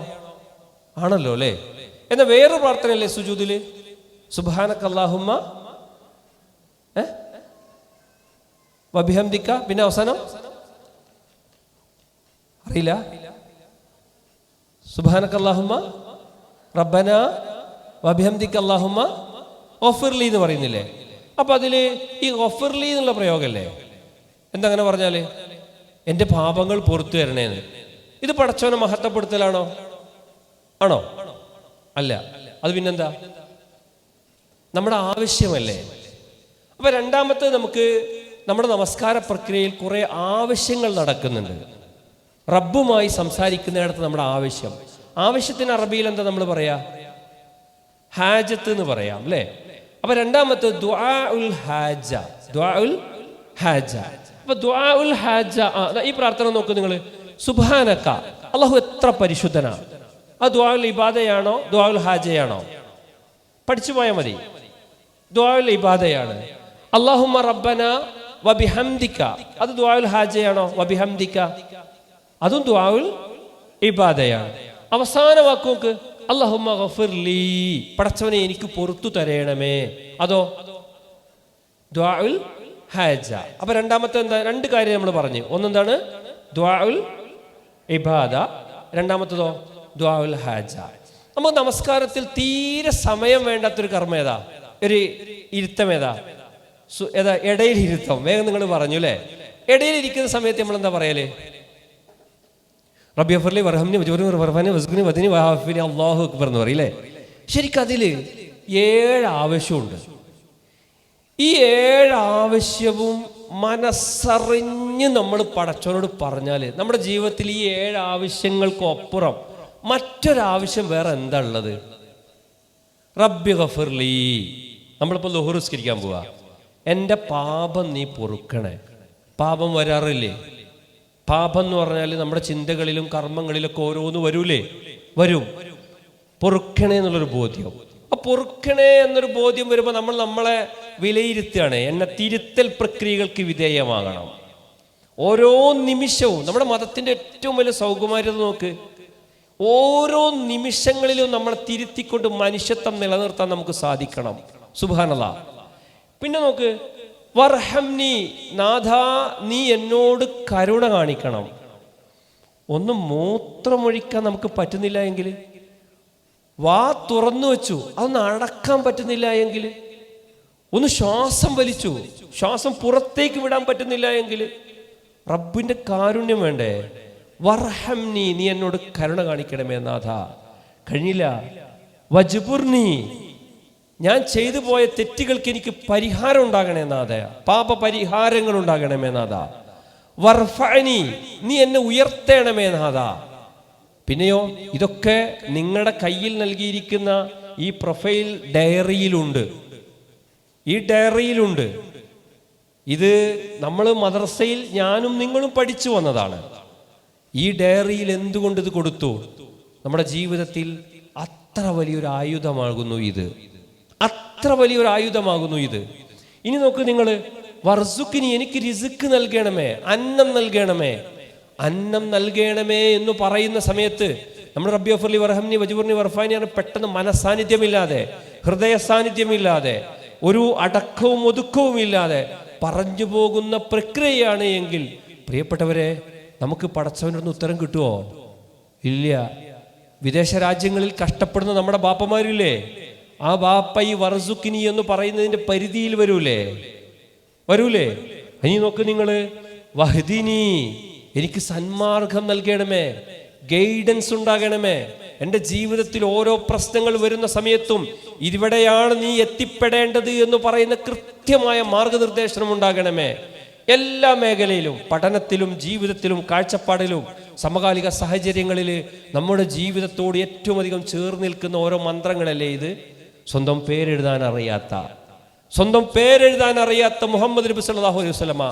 ആണല്ലോ അല്ലേ. എന്നാൽ വേറൊരു പ്രാർത്ഥനയല്ലേ സുജൂദില്? സുബ്ഹാനകല്ലാഹുമ്മ വബിഹംദിക, പിന്നെ അവസാനം അറിയില്ല, സുബ്ഹാനകല്ലാഹുമ്മ റബ്ബന വബിഹംദിക അല്ലാഹുമ്മ ഗഫിർലി എന്ന് പറയുന്നില്ലേ? അപ്പൊ അതില് ഈ ഗഫിർലി എന്നുള്ള പ്രയോഗമല്ലേ? എന്താ അങ്ങനെ പറഞ്ഞാല്? എൻ്റെ പാപങ്ങൾ പുറത്തു തരണേന്ന്. ഇത് പടച്ചവനെ മഹത്വപ്പെടുത്തലാണോ? ആണോ? അല്ല. അത് പിന്നെന്താ? നമ്മുടെ ആവശ്യമല്ലേ. അപ്പൊ രണ്ടാമത്തെ, നമുക്ക് നമ്മുടെ നമസ്കാര പ്രക്രിയയിൽ കുറെ ആവശ്യങ്ങൾ നടക്കുന്നുണ്ട്. റബ്ബുമായി സംസാരിക്കുന്നിടത്ത് നമ്മുടെ ആവശ്യത്തിന് അറബിയിൽ എന്താ നമ്മൾ പറയാ? ഹാജത്ത് എന്ന് പറയാം അല്ലേ? അപ്പൊ രണ്ടാമത്തെ ദുആഉൽ ഹാജ. ദുആഉൽ ഹാജ. അപ്പൊ ദുആഉൽ ഹാജ, ഈ പ്രാർത്ഥന നോക്കൂ നിങ്ങൾ. സുബ്ഹാനക, അല്ലാഹു എത്ര പരിശുദ്ധനാണ്. അത് ദുആഉൽ ഇബാദയാണോ ദുആഉൽ ഹാജയാണോ? പഠിച്ചു പോയാൽ മതി. ദുആഉൽ ഇബാദയാണ്. അല്ലാഹുമ്മ റബ്ബന വബിഹംദിക, അത് ദുആഉൽ ഹാജയാണോ? വബിഹംദിക, അതും ദുആഉൽ ഇബാദയാണ്. അവസാന വാക്ക് നോക്ക്, അല്ലാഹുമ്മ ഗഫിർലി, പടച്ചവനെ എനിക്ക് പുറത്തു തരേണമേ, അതോ ദുആഉൽ ഹാജ. അപ്പൊ രണ്ടാമത്തെ എന്താ? രണ്ട് കാര്യം നമ്മൾ പറഞ്ഞു. ഒന്നെന്താണ്? ദുആഉൽ ഇബാദ. രണ്ടാമത്തതോ ദുആഉൽ ഹാജ. നമുക്ക് നമസ്കാരത്തിൽ തീരെ സമയം വേണ്ടാത്തൊരു കർമ്മം ഏതാ? ഒരു ഇരുത്തം ഏതാ? ഇടയിൽ ഇരുത്തം. വേഗം നിങ്ങൾ പറഞ്ഞു അല്ലേ? ഇടയിൽ ഇരിക്കുന്ന സമയത്ത് നമ്മൾ എന്താ പറയല്? റബ്ബി ഗഫിർലി വർഹംനി വജ്ബുർനി വർഫഅനി വസ്ഖിനി വദിനി വഅഫിനി അല്ലാഹു അക്ബർ എന്ന് പറയില്ലേ? ശരിക്കും അതിൽ 7 ആവശ്യമുണ്ട്. ഈ 7 ആവശ്യവും മനസ്സറിഞ്ഞ് നമ്മൾ പടച്ചവനോട് പറഞ്ഞാൽ നമ്മുടെ ജീവിതത്തിൽ ഈ 7 ആവശ്യങ്ങൾക്കൊപ്പുറം മറ്റൊരാവശ്യം വേറെ എന്താ ഉള്ളത്? റബ്ബി ഗഫിർലി. നമ്മളിപ്പോൾ ളുഹ്ർ നിസ്കരിക്കാൻ പോവാ, എൻ്റെ പാപം നീ പൊറുക്കണേ. പാപം വരാറില്ലേ? പാപം എന്ന് പറഞ്ഞാൽ നമ്മുടെ ചിന്തകളിലും കർമ്മങ്ങളിലൊക്കെ ഓരോന്ന് വരൂലേ? വരും. പൊറുക്കണേ എന്നുള്ളൊരു ബോധ്യം. ആ പൊറുക്കണേ എന്നൊരു ബോധ്യം വരുമ്പോൾ നമ്മൾ നമ്മളെ വിലയിരുത്തുകയാണ്. എന്നെ തിരുത്തൽ പ്രക്രിയകൾക്ക് വിധേയമാകണം ഓരോ നിമിഷവും. നമ്മുടെ മതത്തിൻ്റെ ഏറ്റവും വലിയ സൗകുമാര്യത നോക്ക്. ഓരോ നിമിഷങ്ങളിലും നമ്മളെ തിരുത്തിക്കൊണ്ട് മനുഷ്യത്വം നിലനിർത്താൻ നമുക്ക് സാധിക്കണം. സുബ്ഹാനല്ലാഹ്. പിന്നെ നോക്ക്, വർഹംനി, നാഥാ നീ എന്നോട് കരുണ കാണിക്കണം. ഒന്ന് മൂത്രമൊഴിക്കാൻ നമുക്ക് പറ്റുന്നില്ല എങ്കിൽ, വാ തുറന്നു വെച്ചു അതൊന്ന് അടക്കാൻ പറ്റുന്നില്ല എങ്കിൽ, ഒന്ന് ശ്വാസം വലിച്ചു ശ്വാസം പുറത്തേക്ക് വിടാൻ പറ്റുന്നില്ല എങ്കിൽ, റബ്ബിന്റെ കാരുണ്യം വേണ്ടേ? വർഹംനി, നീ എന്നോട് കരുണ കാണിക്കണമേ നാഥ. കഴിഞ്ഞില്ല, വജ്ബുർനി, ഞാൻ ചെയ്തു പോയ തെറ്റുകൾക്ക് എനിക്ക് പരിഹാരം ഉണ്ടാകണേ നാഥ, പാപ പരിഹാരങ്ങൾ ഉണ്ടാകണമേ നാഥ. വർഫഅനി, നീ എന്നെ ഉയർത്തേണമേ നാഥ. പിന്നെയോ, ഇതൊക്കെ നിങ്ങളുടെ കയ്യിൽ നൽകിയിരിക്കുന്ന ഈ പ്രൊഫൈൽ ഡയറിയിലുണ്ട്. ഈ ഡയറിയിലുണ്ട്. ഇത് നമ്മൾ മദ്രസയിൽ ഞാനും നിങ്ങളും പഠിച്ചു വന്നതാണ്. ഈ ഡയറിയിൽ എന്തുകൊണ്ട് ഇത് കൊടുത്തു? നമ്മുടെ ജീവിതത്തിൽ അത്ര വലിയൊരു ആയുധമാകുന്നു ഇത്. അത്ര വലിയൊരു ആയുധമാകുന്നു ഇത്. ഇനി നോക്ക് നിങ്ങൾ, വർസുക്കിനി, എനിക്ക് റിസ്ക് നൽകണമേ, അന്നം നൽകണമേ. അന്നം നൽകണമേ എന്ന് പറയുന്ന സമയത്ത് നമ്മൾ റബ്ബി ഗഫിർലി വർഹംനി വജ്ബുർനി വർഫഅനി പെട്ടെന്ന് മനസാന്നിധ്യമില്ലാതെ, ഹൃദയ സാന്നിധ്യമില്ലാതെ, ഒരു അടക്കവും ഒതുക്കവും ഇല്ലാതെ പറഞ്ഞു പോകുന്ന പ്രക്രിയയാണ് എങ്കിൽ, പ്രിയപ്പെട്ടവരെ, നമുക്ക് പടച്ചവനൊന്ന് ഉത്തരം കിട്ടുമോ? ഇല്ല. വിദേശ രാജ്യങ്ങളിൽ കഷ്ടപ്പെടുന്ന നമ്മുടെ ബാപ്പമാരില്ലേ, ആ ബാപ്പ ഈ വർസുക്കിനി എന്ന് പറയുന്നതിന്റെ പരിധിയിൽ വരൂലേ? ഇനി നോക്ക് നിങ്ങൾ, വഹ്ദിനി, എനിക്ക് സന്മാർഗം നൽകണമേ, ഗൈഡൻസ് ഉണ്ടാകണമേ. എൻ്റെ ജീവിതത്തിൽ ഓരോ പ്രശ്നങ്ങൾ വരുന്ന സമയത്തും ഇവിടെയാണ് നീ എത്തിപ്പെടേണ്ടത് എന്ന് പറയുന്ന കൃത്യമായ മാർഗനിർദ്ദേശനം ഉണ്ടാകണമേ. എല്ലാ മേഖലയിലും, പഠനത്തിലും ജീവിതത്തിലും കാഴ്ചപ്പാടിലും സമകാലിക സാഹചര്യങ്ങളിൽ നമ്മുടെ ജീവിതത്തോട് ഏറ്റവും അധികം ചേർന്ന് നിൽക്കുന്ന ഓരോ മന്ത്രങ്ങളല്ലേ ഇത്? സ്വന്തം പേരെഴുതാൻ അറിയാത്ത മുഹമ്മദ് നബി സല്ലല്ലാഹു അലൈഹി വസല്ലമ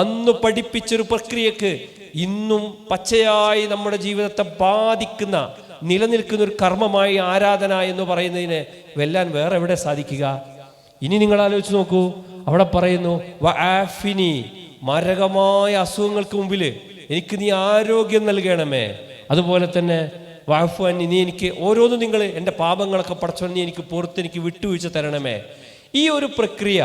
അന്ന് പഠിപ്പിച്ചൊരു പ്രക്രിയക്ക് ഇന്നും പച്ചയായി നമ്മുടെ ജീവിതത്തെ ബാധിക്കുന്ന, നിലനിൽക്കുന്ന ഒരു കർമ്മമായി ആരാധന എന്ന് പറയുന്നതിനെ വെല്ലാൻ വേറെ എവിടെ സാധിക്കുക? ഇനി നിങ്ങൾ ആലോചിച്ച് നോക്കൂ, അവിടെ പറയുന്നു വആഫിനി, മാരകമായ അസുഖങ്ങൾക്ക് മുമ്പിൽ എനിക്ക് നീ ആരോഗ്യം നൽകണമേ. അതുപോലെ തന്നെ വഅഫു അന്നി, നീ എനിക്ക് ഓരോന്നും നിങ്ങൾ എൻ്റെ പാപങ്ങളൊക്കെ പടച്ചോൻ നീ എനിക്ക് പുറത്ത് എനിക്ക് വിട്ടുവീഴ്ച തരണമേ. ഈ ഒരു പ്രക്രിയ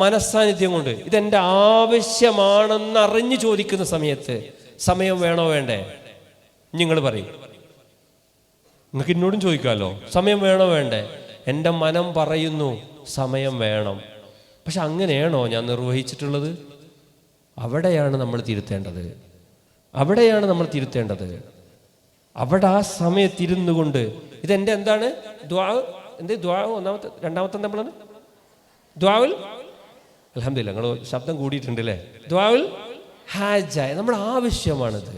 മനസ്സാന്നിധ്യം കൊണ്ട് ഇതെൻ്റെ ആവശ്യമാണെന്ന് അറിഞ്ഞു ചോദിക്കുന്ന സമയത്ത് സമയം വേണോ വേണ്ടേ? നിങ്ങൾ പറയും, നിങ്ങൾക്ക് എന്നോടും ചോദിക്കാമല്ലോ, സമയം വേണോ വേണ്ടേ? എൻ്റെ മനം പറയുന്നു സമയം വേണം. പക്ഷെ അങ്ങനെയാണോ ഞാൻ നിർവഹിച്ചിട്ടുള്ളത്? അവിടെയാണ് നമ്മൾ തിരുത്തേണ്ടത്. അവിടെയാണ് നമ്മൾ തിരുത്തേണ്ടത്. അവിടെ ആ സമയത്തിരുന്നു കൊണ്ട് ഇതെൻ്റെ എന്താണ് ദ്വാ, എന്ത് ദ്വാ ഒന്നാമത്തെ രണ്ടാമത്തെ നമ്മളാണ് ദ്വാവുൽ, അൽഹംദുലില്ലാ നിങ്ങൾ ശബ്ദം കൂടിയിട്ടുണ്ട് അല്ലേ, ദ്വാവുൽ ഹാജ, നമ്മുടെ ആവശ്യമാണിത്.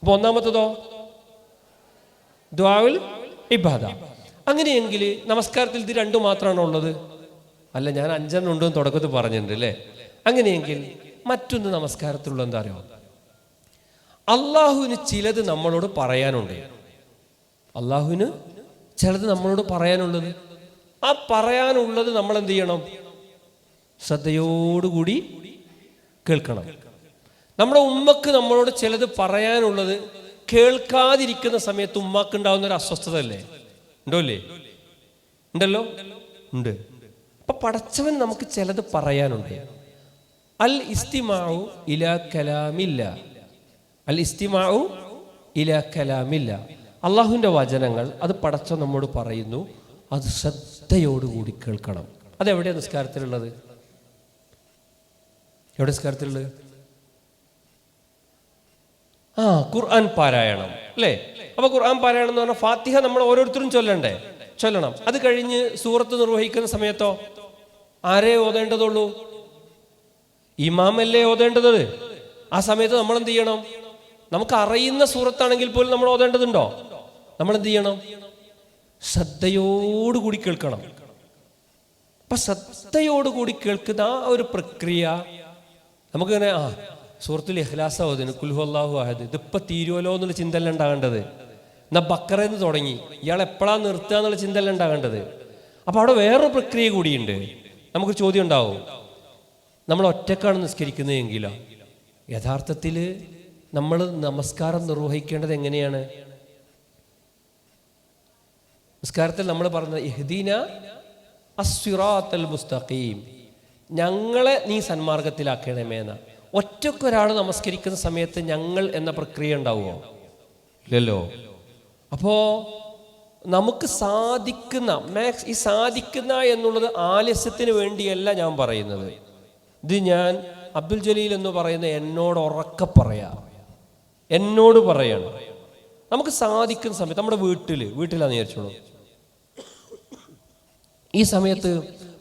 അപ്പൊ ഒന്നാമത്തതോ ദ്വാവുൽ ഇബാദ. അങ്ങനെയെങ്കിൽ നമസ്കാരത്തിൽ ഇത് രണ്ടു മാത്രമാണോ ഉള്ളത്? അല്ല, ഞാൻ 5 ഉണ്ടെന്ന് തുടക്കത്തിൽ പറഞ്ഞിട്ടുണ്ട് അല്ലേ. അങ്ങനെയെങ്കിൽ മറ്റൊന്ന് നമസ്കാരത്തിലുള്ള എന്താ അറിയോ, അള്ളാഹുവിന് ചിലത് നമ്മളോട് പറയാനുണ്ട്. അള്ളാഹുവിന് ചിലത് നമ്മളോട് പറയാനുള്ളത്, ആ പറയാനുള്ളത് നമ്മൾ എന്ത് ചെയ്യണം? ശ്രദ്ധയോടുകൂടി കേൾക്കണം. നമ്മുടെ ഉമ്മക്ക് നമ്മളോട് ചിലത് പറയാനുള്ളത് കേൾക്കാതിരിക്കുന്ന സമയത്ത് ഉമ്മാക്ക് ഉണ്ടാവുന്ന ഒരു അസ്വസ്ഥത അല്ലേ? ഉണ്ടോല്ലേ? ഉണ്ടല്ലോ, ഉണ്ട്. അപ്പൊ പടച്ചവൻ നമുക്ക് ചിലത് പറയാനുണ്ട്. അൽ ഇസ്തിമാഉ ഇലാ കലാമില്ല, അൽ ഇസ്തിമാഉ ഇലാ കലാമില്ല, അള്ളാഹുവിൻ്റെ വചനങ്ങൾ അത് പടച്ചവൻ നമ്മോട് പറയുന്നു, അത് ശ്രദ്ധയോടുകൂടി കേൾക്കണം. അതെവിടെയാണ് നിസ്കാരത്തിലുള്ളത്? എവിടെ നിസ്കാരത്തിലുള്ളത്? ഖുർആൻ പാരായണം അല്ലേ. അപ്പൊ ഖുർആൻ പാരായണം എന്ന് പറഞ്ഞാൽ ഫാത്തിഹ നമ്മൾ ഓരോരുത്തരും ചൊല്ലണം. അത് കഴിഞ്ഞ് സൂറത്ത് നിർവഹിക്കുന്ന സമയത്തോ ആരേ ഓതേണ്ടതുള്ളൂ? ഇമാമല്ലേ ഓതേണ്ടത്. ആ സമയത്ത് നമ്മൾ എന്ത് ചെയ്യണം? നമുക്ക് അറിയുന്ന സൂറത്താണെങ്കിൽ പോലും നമ്മൾ ഓതേണ്ടതുണ്ടോ? നമ്മൾ എന്ത് ചെയ്യണം? ശ്രദ്ധയോടുകൂടി കേൾക്കണം. അപ്പൊ ശ്രദ്ധയോടുകൂടി കേൾക്കുന്ന ആ ഒരു പ്രക്രിയ നമുക്കിങ്ങനെ സൂറത്തുൽ ഇഖ്ലാസ് ഓതുന്നു, ഖുൽ ഹുവല്ലാഹു അഹദ്, ഇതിപ്പോൾ തീരുവല്ലോ എന്നുള്ള ചിന്തല്ല ഉണ്ടാകേണ്ടത്. എന്നാൽ ബക്കറയിൽ തുടങ്ങി ഇയാൾ എപ്പോഴാണ് നിർത്തുക എന്നുള്ള ചിന്തല്ല ഉണ്ടാകേണ്ടത്. അപ്പോൾ അവിടെ വേറൊരു പ്രക്രിയ കൂടിയുണ്ട്. നമുക്ക് ചോദ്യം ഉണ്ടാവും, നമ്മൾ ഒറ്റക്കാണ് നിസ്കരിക്കുന്നതെങ്കിലോ? യഥാർത്ഥത്തിൽ നമ്മൾ നമസ്കാരം നിർവഹിക്കേണ്ടത് എങ്ങനെയാണ്? നിസ്കാരത്തിൽ നമ്മൾ പറഞ്ഞ ഇഹ്ദീന അസ്സിറാത്തൽ മുസ്തഖീം, ഞങ്ങളെ നീ സന്മാർഗത്തിലാക്കണമേന്ന. ഒറ്റക്കൊരാൾ നമസ്കരിക്കുന്ന സമയത്ത് ഞങ്ങൾ എന്ന പ്രക്രിയ ഉണ്ടാവുമോ? ഇല്ലല്ലോ. അപ്പോ നമുക്ക് സാധിക്കുന്ന ഈ സാധിക്കുന്ന എന്നുള്ളത് ആലസ്യത്തിന് വേണ്ടിയല്ല ഞാൻ പറയുന്നത്. ഇത് ഞാൻ അബ്ദുൽ ജലീൽ എന്ന് പറയുന്ന എന്നോട് ഉറക്കെ എന്നോട് പറയണം. നമുക്ക് സാധിക്കുന്ന സമയത്ത് നമ്മുടെ വീട്ടിലാന്ന് വിചാരിച്ചോളൂ, ഈ സമയത്ത്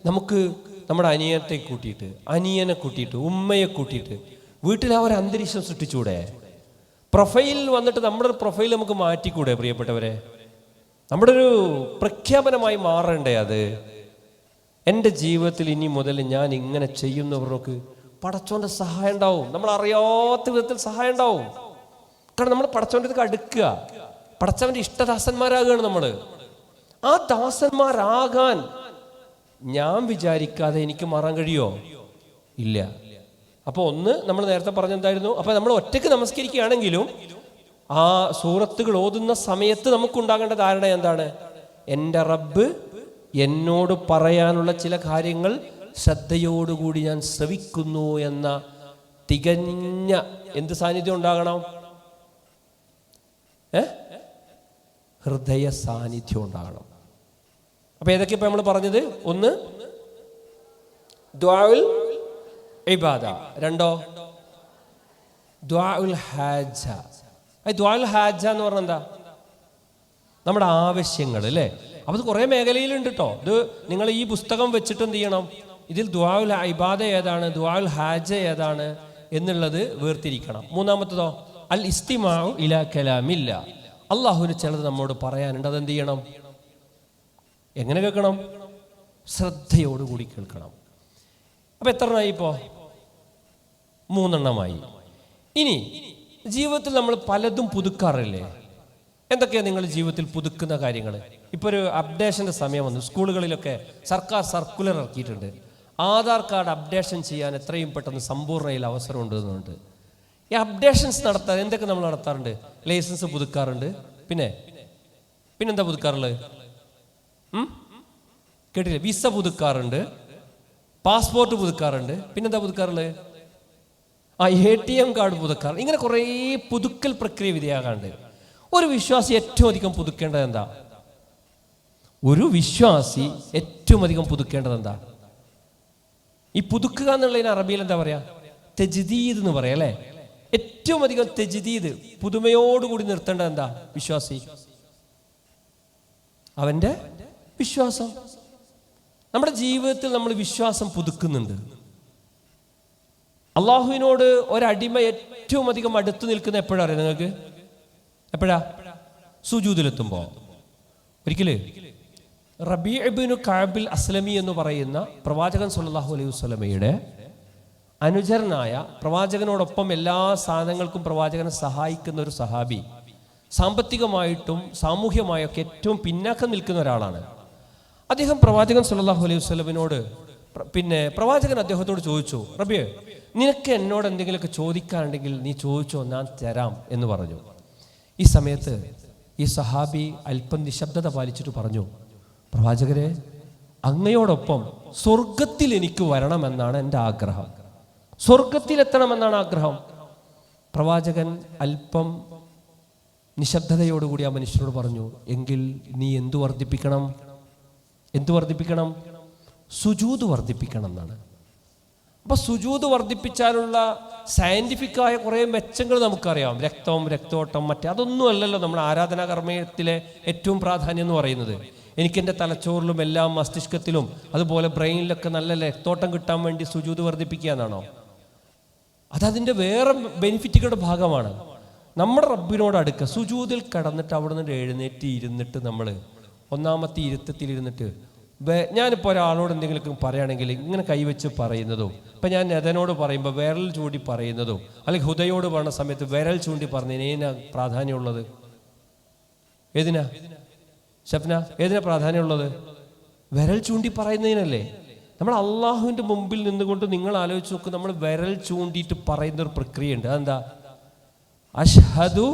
നമുക്ക് നമ്മുടെ അനിയനെ കൂട്ടിയിട്ട് ഉമ്മയെ കൂട്ടിയിട്ട് വീട്ടിൽ ആ ഒരു അന്തരീക്ഷം സൃഷ്ടിച്ചൂടെ? പ്രൊഫൈൽ വന്നിട്ട് നമ്മുടെ ഒരു പ്രൊഫൈൽ നമുക്ക് മാറ്റിക്കൂടെ പ്രിയപ്പെട്ടവരെ? നമ്മുടെ ഒരു പ്രഖ്യാപനമായി മാറണ്ടേ അത്? എൻ്റെ ജീവിതത്തിൽ ഇനി മുതൽ ഞാൻ ഇങ്ങനെ ചെയ്യുന്നവർക്ക് പടച്ചോൻ്റെ സഹായം ഉണ്ടാവും. നമ്മൾ അറിയാത്ത വിധത്തിൽ സഹായം ഉണ്ടാവും. കാരണം നമ്മൾ പടച്ചോൻ്റെ അടുത്ത് അടുക്കുക, പടച്ചവൻ്റെ ഇഷ്ടദാസന്മാരാകുകയാണ് നമ്മൾ. ആ ദാസന്മാരാകാൻ ഞാൻ വിചാരിക്കാതെ എനിക്ക് മാറാൻ കഴിയോ? ഇല്ല. അപ്പോൾ ഒന്ന് നമ്മൾ നേരത്തെ പറഞ്ഞെന്തായിരുന്നു? അപ്പോൾ നമ്മൾ ഒറ്റയ്ക്ക് നമസ്കരിക്കുകയാണെങ്കിലും ആ സൂറത്തുകൾ ഓതുന്ന സമയത്ത് നമുക്കുണ്ടാകേണ്ട ധാരണ എന്താണ്? എൻ്റെ റബ്ബ് എന്നോട് പറയാനുള്ള ചില കാര്യങ്ങൾ ശ്രദ്ധയോടുകൂടി ഞാൻ ശ്രവിക്കുന്നു എന്ന തികഞ്ഞ എന്ത് സാന്നിധ്യം ഉണ്ടാകണം? ഹൃദയ സാന്നിധ്യം ഉണ്ടാകണം. അപ്പൊ ഏതൊക്കെ ഇപ്പൊ നമ്മൾ പറഞ്ഞത്? ഒന്ന് ദുആഉൽ ഇബാദ, രണ്ടോ ദുആഉൽ ഹാജ. ദുആഉൽ ഹാജ എന്ന് പറഞ്ഞാൽ എന്താ? നമ്മുടെ ആവശ്യങ്ങൾ അല്ലേ. അപ്പൊ ഇത് കുറേ മേഖലയിലുണ്ട് കേട്ടോ. ഇത് നിങ്ങൾ ഈ പുസ്തകം വെച്ചിട്ട് എന്ത് ചെയ്യണം? ഇതിൽ ദുആഉൽ ഇബാദ ഏതാണ്, ദുആഉൽ ഹാജ ഏതാണ് എന്നുള്ളത് വേർതിരിക്കണം. മൂന്നാമത്തതോ അൽ ഇസ്തിമാഉ ഇലാ കലാമില്ല, അള്ളാഹുവിന് ചിലത് നമ്മോട് പറയാനുണ്ട്. അതെന്ത് ചെയ്യണം? എങ്ങനെ കേൾക്കണം? ശ്രദ്ധയോടുകൂടി കേൾക്കണം. അപ്പൊ എത്ര എണ്ണമായി ഇപ്പോ? 3 എണ്ണമായി. ഇനി ജീവിതത്തിൽ നമ്മൾ പലതും പുതുക്കാറില്ലേ? എന്തൊക്കെയാണ് നിങ്ങൾ ജീവിതത്തിൽ പുതുക്കുന്ന കാര്യങ്ങൾ? ഇപ്പോൾ ഒരു അപ്ഡേഷൻ്റെ സമയം വന്നു. സ്കൂളുകളിലൊക്കെ സർക്കാർ സർക്കുലർ ഇറക്കിയിട്ടുണ്ട്. ആധാർ കാർഡ് അപ്ഡേഷൻ ചെയ്യാൻ എത്രയും പെട്ടെന്ന് സമ്പൂർണ്ണയിൽ അവസരം ഉണ്ടെന്നുണ്ട്. ഈ അപ്ഡേഷൻസ് നടത്താൻ എന്തൊക്കെ നമ്മൾ നടത്താറുണ്ട്? ലൈസൻസ് പുതുക്കാറുണ്ട്. പിന്നെന്താ പുതുക്കാറുള്ളത്? കേട്ടില്ലേ? വിസ പുതുക്കാറുണ്ട്, പാസ്പോർട്ട് പുതുക്കാറുണ്ട്. പിന്നെന്താ പുതുക്കാറുള്ളത്? ATM card പുതുക്കാറ്. ഇങ്ങനെ കുറേ പുതുക്കൽ പ്രക്രിയ വിധേയമാകാണ്ട് ഒരു വിശ്വാസി ഏറ്റവും അധികം പുതുക്കേണ്ടത് എന്താ? ഈ പുതുക്കുക എന്നുള്ളതിന് അറബിയിൽ എന്താ പറയാ? തെജ്ദീദ് എന്ന് പറയാം അല്ലേ? ഏറ്റവും അധികം തെജ്ദീദ്, പുതുമയോടുകൂടി നിർത്തേണ്ടത് എന്താ? വിശ്വാസി അവന്റെ വിശ്വാസം. നമ്മുടെ ജീവിതത്തിൽ നമ്മൾ വിശ്വാസം പുതുക്കുന്നുണ്ട്. അള്ളാഹുവിനോട് ഒരടിമ ഏറ്റവും അധികം അടുത്ത് നിൽക്കുന്ന എപ്പോഴാ അറിയാം നിങ്ങൾക്ക്? എപ്പോഴാ? സുജൂദിലെത്തുമ്പോ. ഒരിക്കല് റബീ ഇബ്നു കഅബിൽ അസ്ലമി എന്ന് പറയുന്ന പ്രവാചകൻ സല്ലല്ലാഹു അലൈഹി വസല്ലമയുടെ അനുചരനായ, പ്രവാചകനോടൊപ്പം എല്ലാ സാധനങ്ങൾക്കും പ്രവാചകനെ സഹായിക്കുന്ന ഒരു സഹാബി, സാമ്പത്തികമായിട്ടും സാമൂഹ്യമായൊക്കെ ഏറ്റവും പിന്നാക്കം നിൽക്കുന്ന ഒരാളാണ്. അദ്ദേഹം പ്രവാചകൻ സല്ലല്ലാഹു അലൈഹി വസല്ലമിനോട് പ്രവാചകൻ അദ്ദേഹത്തോട് ചോദിച്ചു, റബിയെ, നിനക്ക് എന്നോട് എന്തെങ്കിലുമൊക്കെ ചോദിക്കാനുണ്ടെങ്കിൽ നീ ചോദിച്ചോ, ഞാൻ തരാം എന്ന് പറഞ്ഞു. ഈ സമയത്ത് ഈ സഹാബി അല്പം നിശബ്ദത പാലിച്ചിട്ട് പറഞ്ഞു, പ്രവാചകരെ, അങ്ങയോടൊപ്പം സ്വർഗത്തിൽ എനിക്ക് വരണമെന്നാണ് എൻ്റെ ആഗ്രഹം. സ്വർഗത്തിലെത്തണമെന്നാണ് ആഗ്രഹം. പ്രവാചകൻ അല്പം നിശബ്ദതയോടുകൂടി ആ മനുഷ്യനോട് പറഞ്ഞു, എങ്കിൽ നീ എന്തു വർദ്ധിപ്പിക്കണം? സുജൂദ് വർദ്ധിപ്പിക്കണം എന്നാണ്. അപ്പൊ സുജൂദ് വർദ്ധിപ്പിച്ചാലുള്ള സയന്റിഫിക്കായ കുറേ മെച്ചങ്ങൾ നമുക്കറിയാം. രക്തോട്ടം, അതൊന്നും അല്ലല്ലോ നമ്മുടെ ആരാധനാ കർമ്മത്തിലെ ഏറ്റവും പ്രാധാന്യം എന്ന് പറയുന്നത്. എനിക്കെൻ്റെ തലച്ചോറിലും എല്ലാം മസ്തിഷ്കത്തിലും അതുപോലെ ബ്രെയിനിലൊക്കെ നല്ല രക്തോട്ടം കിട്ടാൻ വേണ്ടി സുജൂദ് വർദ്ധിപ്പിക്കുക എന്നാണോ? അതതിൻ്റെ വേറെ ബെനിഫിറ്റുകളുടെ ഭാഗമാണ്. നമ്മുടെ റബ്ബിനോട് അടുക്കുക, സുജൂദിൽ കിടന്നിട്ട് അവിടെ നിന്ന് എഴുന്നേറ്റ് ഇരുന്നിട്ട് നമ്മൾ ഒന്നാമത്തെ ഇരുത്തത്തിൽ ഇരുന്നിട്ട്, ഞാനിപ്പോൾ ഒരാളോട് എന്തെങ്കിലും പറയുകയാണെങ്കിൽ ഇങ്ങനെ കൈവച്ച് പറയുന്നതും, ഇപ്പം ഞാൻ നെതനോട് പറയുമ്പോൾ വിരൽ ചൂണ്ടി പറയുന്നതും, അല്ലെങ്കിൽ ഹുദയോട് പറയുന്ന സമയത്ത് വിരൽ ചൂണ്ടി പറഞ്ഞതിന് ഏതിനാ പ്രാധാന്യമുള്ളത്? ഏതിനാ ഷഫ്ന? ഏതിനാ പ്രാധാന്യമുള്ളത്? വിരൽ ചൂണ്ടി പറയുന്നതിനല്ലേ? നമ്മൾ അള്ളാഹുവിൻ്റെ മുമ്പിൽ നിന്നുകൊണ്ട് നിങ്ങൾ ആലോചിച്ച് നോക്കും, നമ്മൾ വിരൽ ചൂണ്ടിയിട്ട് പറയുന്ന ഒരു പ്രക്രിയ ഉണ്ട്. അതെന്താ? അഷ്ഹദു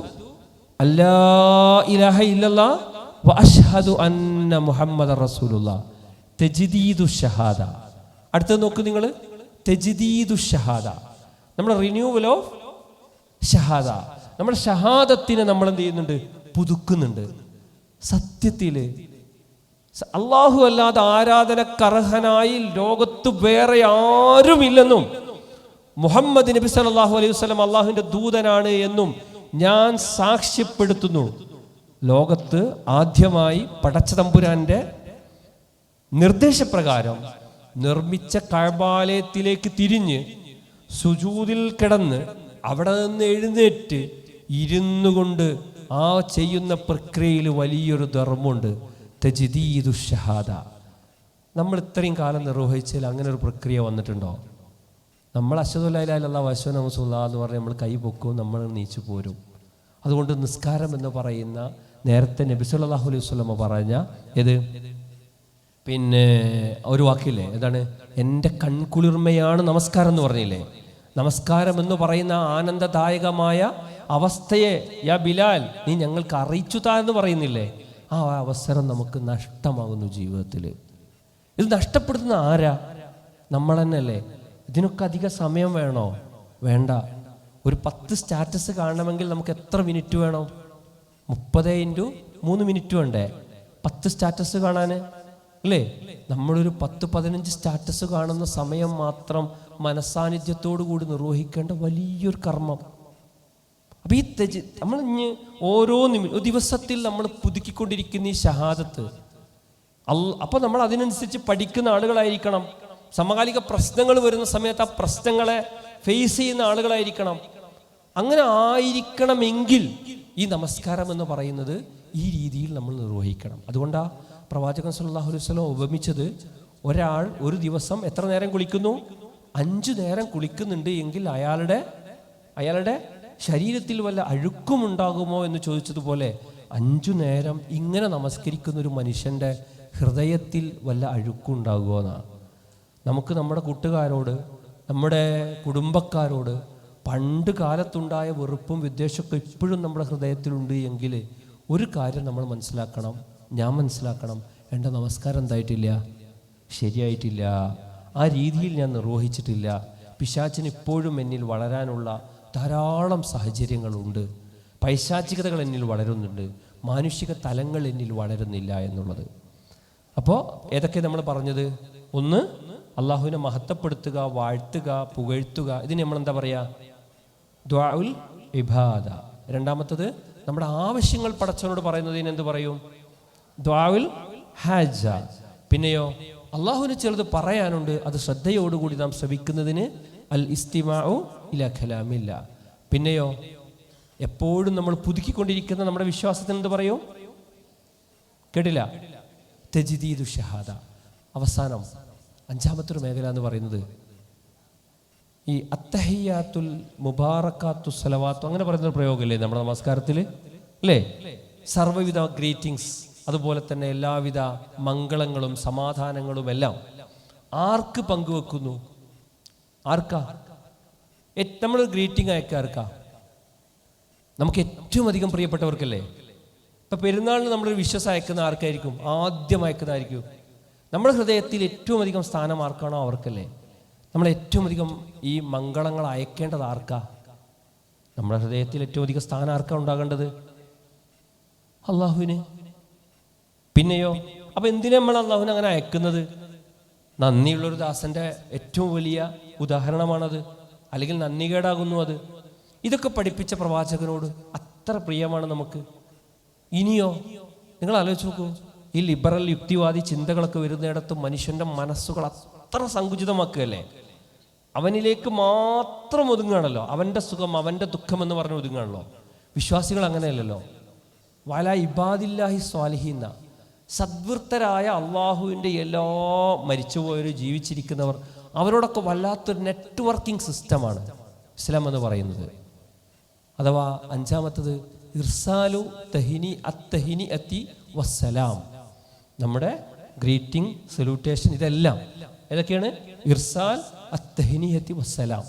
അല്ലാ ഇലാഹ ഇല്ലല്ലാഹ് വ അഷ്ഹദു അന്ന മുഹമ്മദ റസൂലുള്ളാഹ്. തജ്ദീദു ഷഹാദ. അടുത്തത് നോക്ക് നിങ്ങൾ, തജ്ദീദു ഷഹാദ, നമ്മുടെ റിന്യൂവൽ ഓഫ് ഷഹാദ. നമ്മുടെ ഷഹാദത്തിനെ നമ്മൾ എന്ത് ചെയ്യുന്നുണ്ട്? പുതുക്കുന്നുണ്ട്. സത്യത്തിൽ അള്ളാഹു അല്ലാതെ ആരാധനക്കർഹനായി ലോകത്ത് വേറെ ആരുമില്ലെന്നും മുഹമ്മദ് നബി സല്ലല്ലാഹു അലൈഹി വസല്ലം അള്ളാഹുവിൻ്റെ ദൂതനാണ് എന്നും ഞാൻ സാക്ഷ്യപ്പെടുത്തുന്നു. ലോകത്ത് ആദ്യമായി പടച്ച തമ്പുരാന്റെ നിർദ്ദേശപ്രകാരം നിർമ്മിച്ച കഅബാലയത്തിലേക്ക് തിരിഞ്ഞ് സുജൂദിൽ കിടന്ന് അവിടെ നിന്ന് എഴുന്നേറ്റ് ഇരുന്നു കൊണ്ട് ആ ചെയ്യുന്ന പ്രക്രിയയിൽ വലിയൊരു ധർമ്മമുണ്ട്, തജ്ദീദു ഷഹാദ. നമ്മൾ ഇത്രയും കാലം നിർവഹിച്ചാൽ അങ്ങനെ ഒരു പ്രക്രിയ വന്നിട്ടുണ്ടോ? നമ്മൾ അശ്ഹദു അല്ലാ ഇലാഹ ഇല്ലല്ലാഹു വ അശ്ഹദു അന്ന റസൂലുള്ളാഹ് എന്ന് പറഞ്ഞ് നമ്മൾ കൈ പൊക്കും, നമ്മൾ നീച്ചു പോരും. അതുകൊണ്ട് നിസ്കാരം എന്ന് പറയുന്ന, നേരത്തെ നബി സല്ലല്ലാഹു അലൈഹി വസല്ലം പറഞ്ഞ ഒരു വാക്കില്ലേ, എന്താണ്? എൻ്റെ കൺകുളിർമയാണ് നമസ്കാരം എന്ന് പറഞ്ഞില്ലേ? നമസ്കാരം എന്ന് പറയുന്ന ആനന്ദദായകമായ അവസ്ഥയെ യാ ബിലാൽ നീ ഞങ്ങൾക്ക് അറിയിച്ചു താ എന്ന് പറയുന്നില്ലേ? ആ അവസരം നമുക്ക് നഷ്ടമാകുന്നു ജീവിതത്തിൽ. ഇത് നഷ്ടപ്പെടുത്തുന്ന ആരാ? നമ്മൾ തന്നെയല്ലേ? ഇതിനൊക്കെ അധിക സമയം വേണോ? വേണ്ട. ഒരു 10 സ്റ്റാറ്റസ് കാണണമെങ്കിൽ നമുക്ക് എത്ര മിനിറ്റ് വേണം? 30 × 3 മിനിറ്റ് വേണ്ടേ 10 സ്റ്റാറ്റസ് കാണാൻ? അല്ലേ? നമ്മളൊരു 10-15 സ്റ്റാറ്റസ് കാണുന്ന സമയം മാത്രം മനസാന്നിധ്യത്തോടു കൂടി നിർവഹിക്കേണ്ട വലിയൊരു കർമ്മം. അപ്പം ഈ നമ്മൾ ഓരോ ദിവസത്തിൽ നമ്മൾ പുതുക്കിക്കൊണ്ടിരിക്കുന്ന ഈ ഷഹാദത്ത് അപ്പോൾ നമ്മൾ അതിനനുസരിച്ച് പഠിക്കുന്ന ആളുകളായിരിക്കണം. സമകാലിക പ്രശ്നങ്ങൾ വരുന്ന സമയത്ത് ആ പ്രശ്നങ്ങളെ ഫേസ് ചെയ്യുന്ന ആളുകളായിരിക്കണം. അങ്ങനെ ആയിരിക്കണമെങ്കിൽ ഈ നമസ്കാരം എന്ന് പറയുന്നത് ഈ രീതിയിൽ നമ്മൾ നിർവഹിക്കണം. അതുകൊണ്ടാണ് പ്രവാചകൻ സല്ലല്ലാഹു അലൈഹി വസല്ലം ഉപമിച്ചത്, ഒരാൾ ഒരു ദിവസം എത്ര നേരം കുളിക്കുന്നു? 5 നേരം കുളിക്കുന്നുണ്ട് എങ്കിൽ അയാളുടെ ശരീരത്തിൽ വല്ല അഴുക്കും ഉണ്ടാകുമോ എന്ന് ചോദിച്ചതുപോലെ 5 നേരം ഇങ്ങനെ നമസ്കരിക്കുന്ന ഒരു മനുഷ്യൻ്റെ ഹൃദയത്തിൽ വല്ല അഴുക്കുണ്ടാകുമോന്നാണ്. നമുക്ക് നമ്മുടെ കൂട്ടുകാരോട്, നമ്മുടെ കുടുംബക്കാരോട് പണ്ട് കാലത്തുണ്ടായ വെറുപ്പും വിദ്വേഷമൊക്കെ ഇപ്പോഴും നമ്മുടെ ഹൃദയത്തിലുണ്ട് എങ്കിൽ ഒരു കാര്യം നമ്മൾ മനസ്സിലാക്കണം, ഞാൻ മനസ്സിലാക്കണം, എൻ്റെ നമസ്കാരം എന്തായിട്ടില്ല, ശരിയായിട്ടില്ല, ആ രീതിയിൽ ഞാൻ നിർവഹിച്ചിട്ടില്ല. പിശാചിന് ഇപ്പോഴും എന്നിൽ വളരാനുള്ള ധാരാളം സാഹചര്യങ്ങളുണ്ട്. പൈശാചികതകൾ എന്നിൽ വളരുന്നുണ്ട്, മാനുഷിക തലങ്ങൾ എന്നിൽ വളരുന്നില്ല എന്നുള്ളത്. അപ്പോൾ ഏതൊക്കെ നമ്മൾ പറഞ്ഞത്? ഒന്ന്, അള്ളാഹുവിനെ മഹത്വപ്പെടുത്തുക, വാഴ്ത്തുക, പുകഴ്ത്തുക. ഇതിന് നമ്മളെന്താ പറയുക? ദുആഉൽ ഇബാദ. രണ്ടാമത്തത്, നമ്മുടെ ആവശ്യങ്ങൾ പടച്ചവനോട് പറയുന്നതിന് എന്ത് പറയും? ദുആഉൽ ഹാജ. പിന്നെയോ അള്ളാഹുവിന് ചിലത് പറയാനുണ്ട്, അത് ശ്രദ്ധയോടുകൂടി നാം ശ്രവിക്കുന്നതിന് അൽ ഇസ്തിമാഉ ഇലാ കലാമില്ല. പിന്നെയോ എപ്പോഴും നമ്മൾ പുതുക്കിക്കൊണ്ടിരിക്കുന്ന നമ്മുടെ വിശ്വാസത്തിന് എന്ത് പറയും? കേട്ടില്ല? തജ്ദീദു ഷഹാദ. അവസാനം 5ാമത്തൊരു മേഖല എന്ന് പറയുന്നത് ഈ അത്തഹിയാത്തുൽ മുബാറക്കാത്തു സലവാത്തു, അങ്ങനെ പറയുന്ന പ്രയോഗമല്ലേ നമ്മുടെ നമസ്കാരത്തിൽ, അല്ലേ? സർവ്വവിധ ഗ്രീറ്റിംഗ്സ്, അതുപോലെ തന്നെ എല്ലാവിധ മംഗളങ്ങളും സമാധാനങ്ങളും എല്ലാം ആർക്ക് പങ്കുവെക്കുന്നു? ആർക്കാ നമ്മൾ ഗ്രീറ്റിംഗ് അയക്കാർക്കാ? നമുക്ക് ഏറ്റവും അധികം പ്രിയപ്പെട്ടവർക്കല്ലേ? ഇപ്പം പെരുന്നാളിന് നമ്മളൊരു വിശ്വസ് അയക്കുന്ന ആർക്കായിരിക്കും? ആദ്യം അയക്കുന്നതായിരിക്കും. നമ്മുടെ ഹൃദയത്തിൽ ഏറ്റവും അധികം സ്ഥാനം ആർക്കാണോ അവർക്കല്ലേ. നമ്മൾ ഏറ്റവും അധികം ഈ മംഗളങ്ങൾ അയക്കേണ്ടത് ആർക്കാ? നമ്മുടെ ഹൃദയത്തിൽ ഏറ്റവും അധികം സ്ഥാനം ആർക്കാ ഉണ്ടാകേണ്ടത്? അള്ളാഹുവിന്. പിന്നെയോ അപ്പം എന്തിനാ നമ്മൾ അള്ളാഹുവിനെ അങ്ങനെ അയക്കുന്നത്? നന്ദിയുള്ളൊരു ദാസൻ്റെ ഏറ്റവും വലിയ ഉദാഹരണമാണത്, അല്ലെങ്കിൽ നന്ദികേടാകുന്നു അത്. ഇതൊക്കെ പഠിപ്പിച്ച പ്രവാചകനോട് അത്ര പ്രിയമാണ് നമുക്ക്. ഇനിയോ നിങ്ങൾ ആലോചിച്ച് നോക്കൂ, ഈ ലിബറൽ യുക്തിവാദി ചിന്തകളൊക്കെ വരുന്നിടത്ത് മനുഷ്യൻ്റെ മനസ്സുകൾ അത്ര സങ്കുചിതമാക്കുകയല്ലേ. അവനിലേക്ക് മാത്രം ഒതുങ്ങുകയാണല്ലോ, അവൻ്റെ സുഖം അവൻ്റെ ദുഃഖം എന്ന് പറഞ്ഞ് ഒതുങ്ങുകയാണല്ലോ. വിശ്വാസികൾ അങ്ങനെയല്ലല്ലോ. വല ഇബാദില്ലാഹി സ്വാലിഹീന്ന, സദ്വൃത്തരായ അള്ളാഹുവിൻ്റെ എല്ലാ മരിച്ചുപോയവരും ജീവിച്ചിരിക്കുന്നവർ, അവരോടൊക്കെ വല്ലാത്തൊരു നെറ്റ്വർക്കിംഗ് സിസ്റ്റമാണ് ഇസ്ലാം എന്ന് പറയുന്നത്. അഥവാ 5ാമത്തത് ഇർസാലു തഹിനി അത്തഹിനി അത്തി വസ്സലാം. നമ്മുടെ ഗ്രീറ്റിംഗ്, സല്യൂട്ടേഷൻ, ഇതെല്ലാം ഏതൊക്കെയാണ്? ഇർസാൽ, അത്തഹിനി അത്തി വസ്സലാം.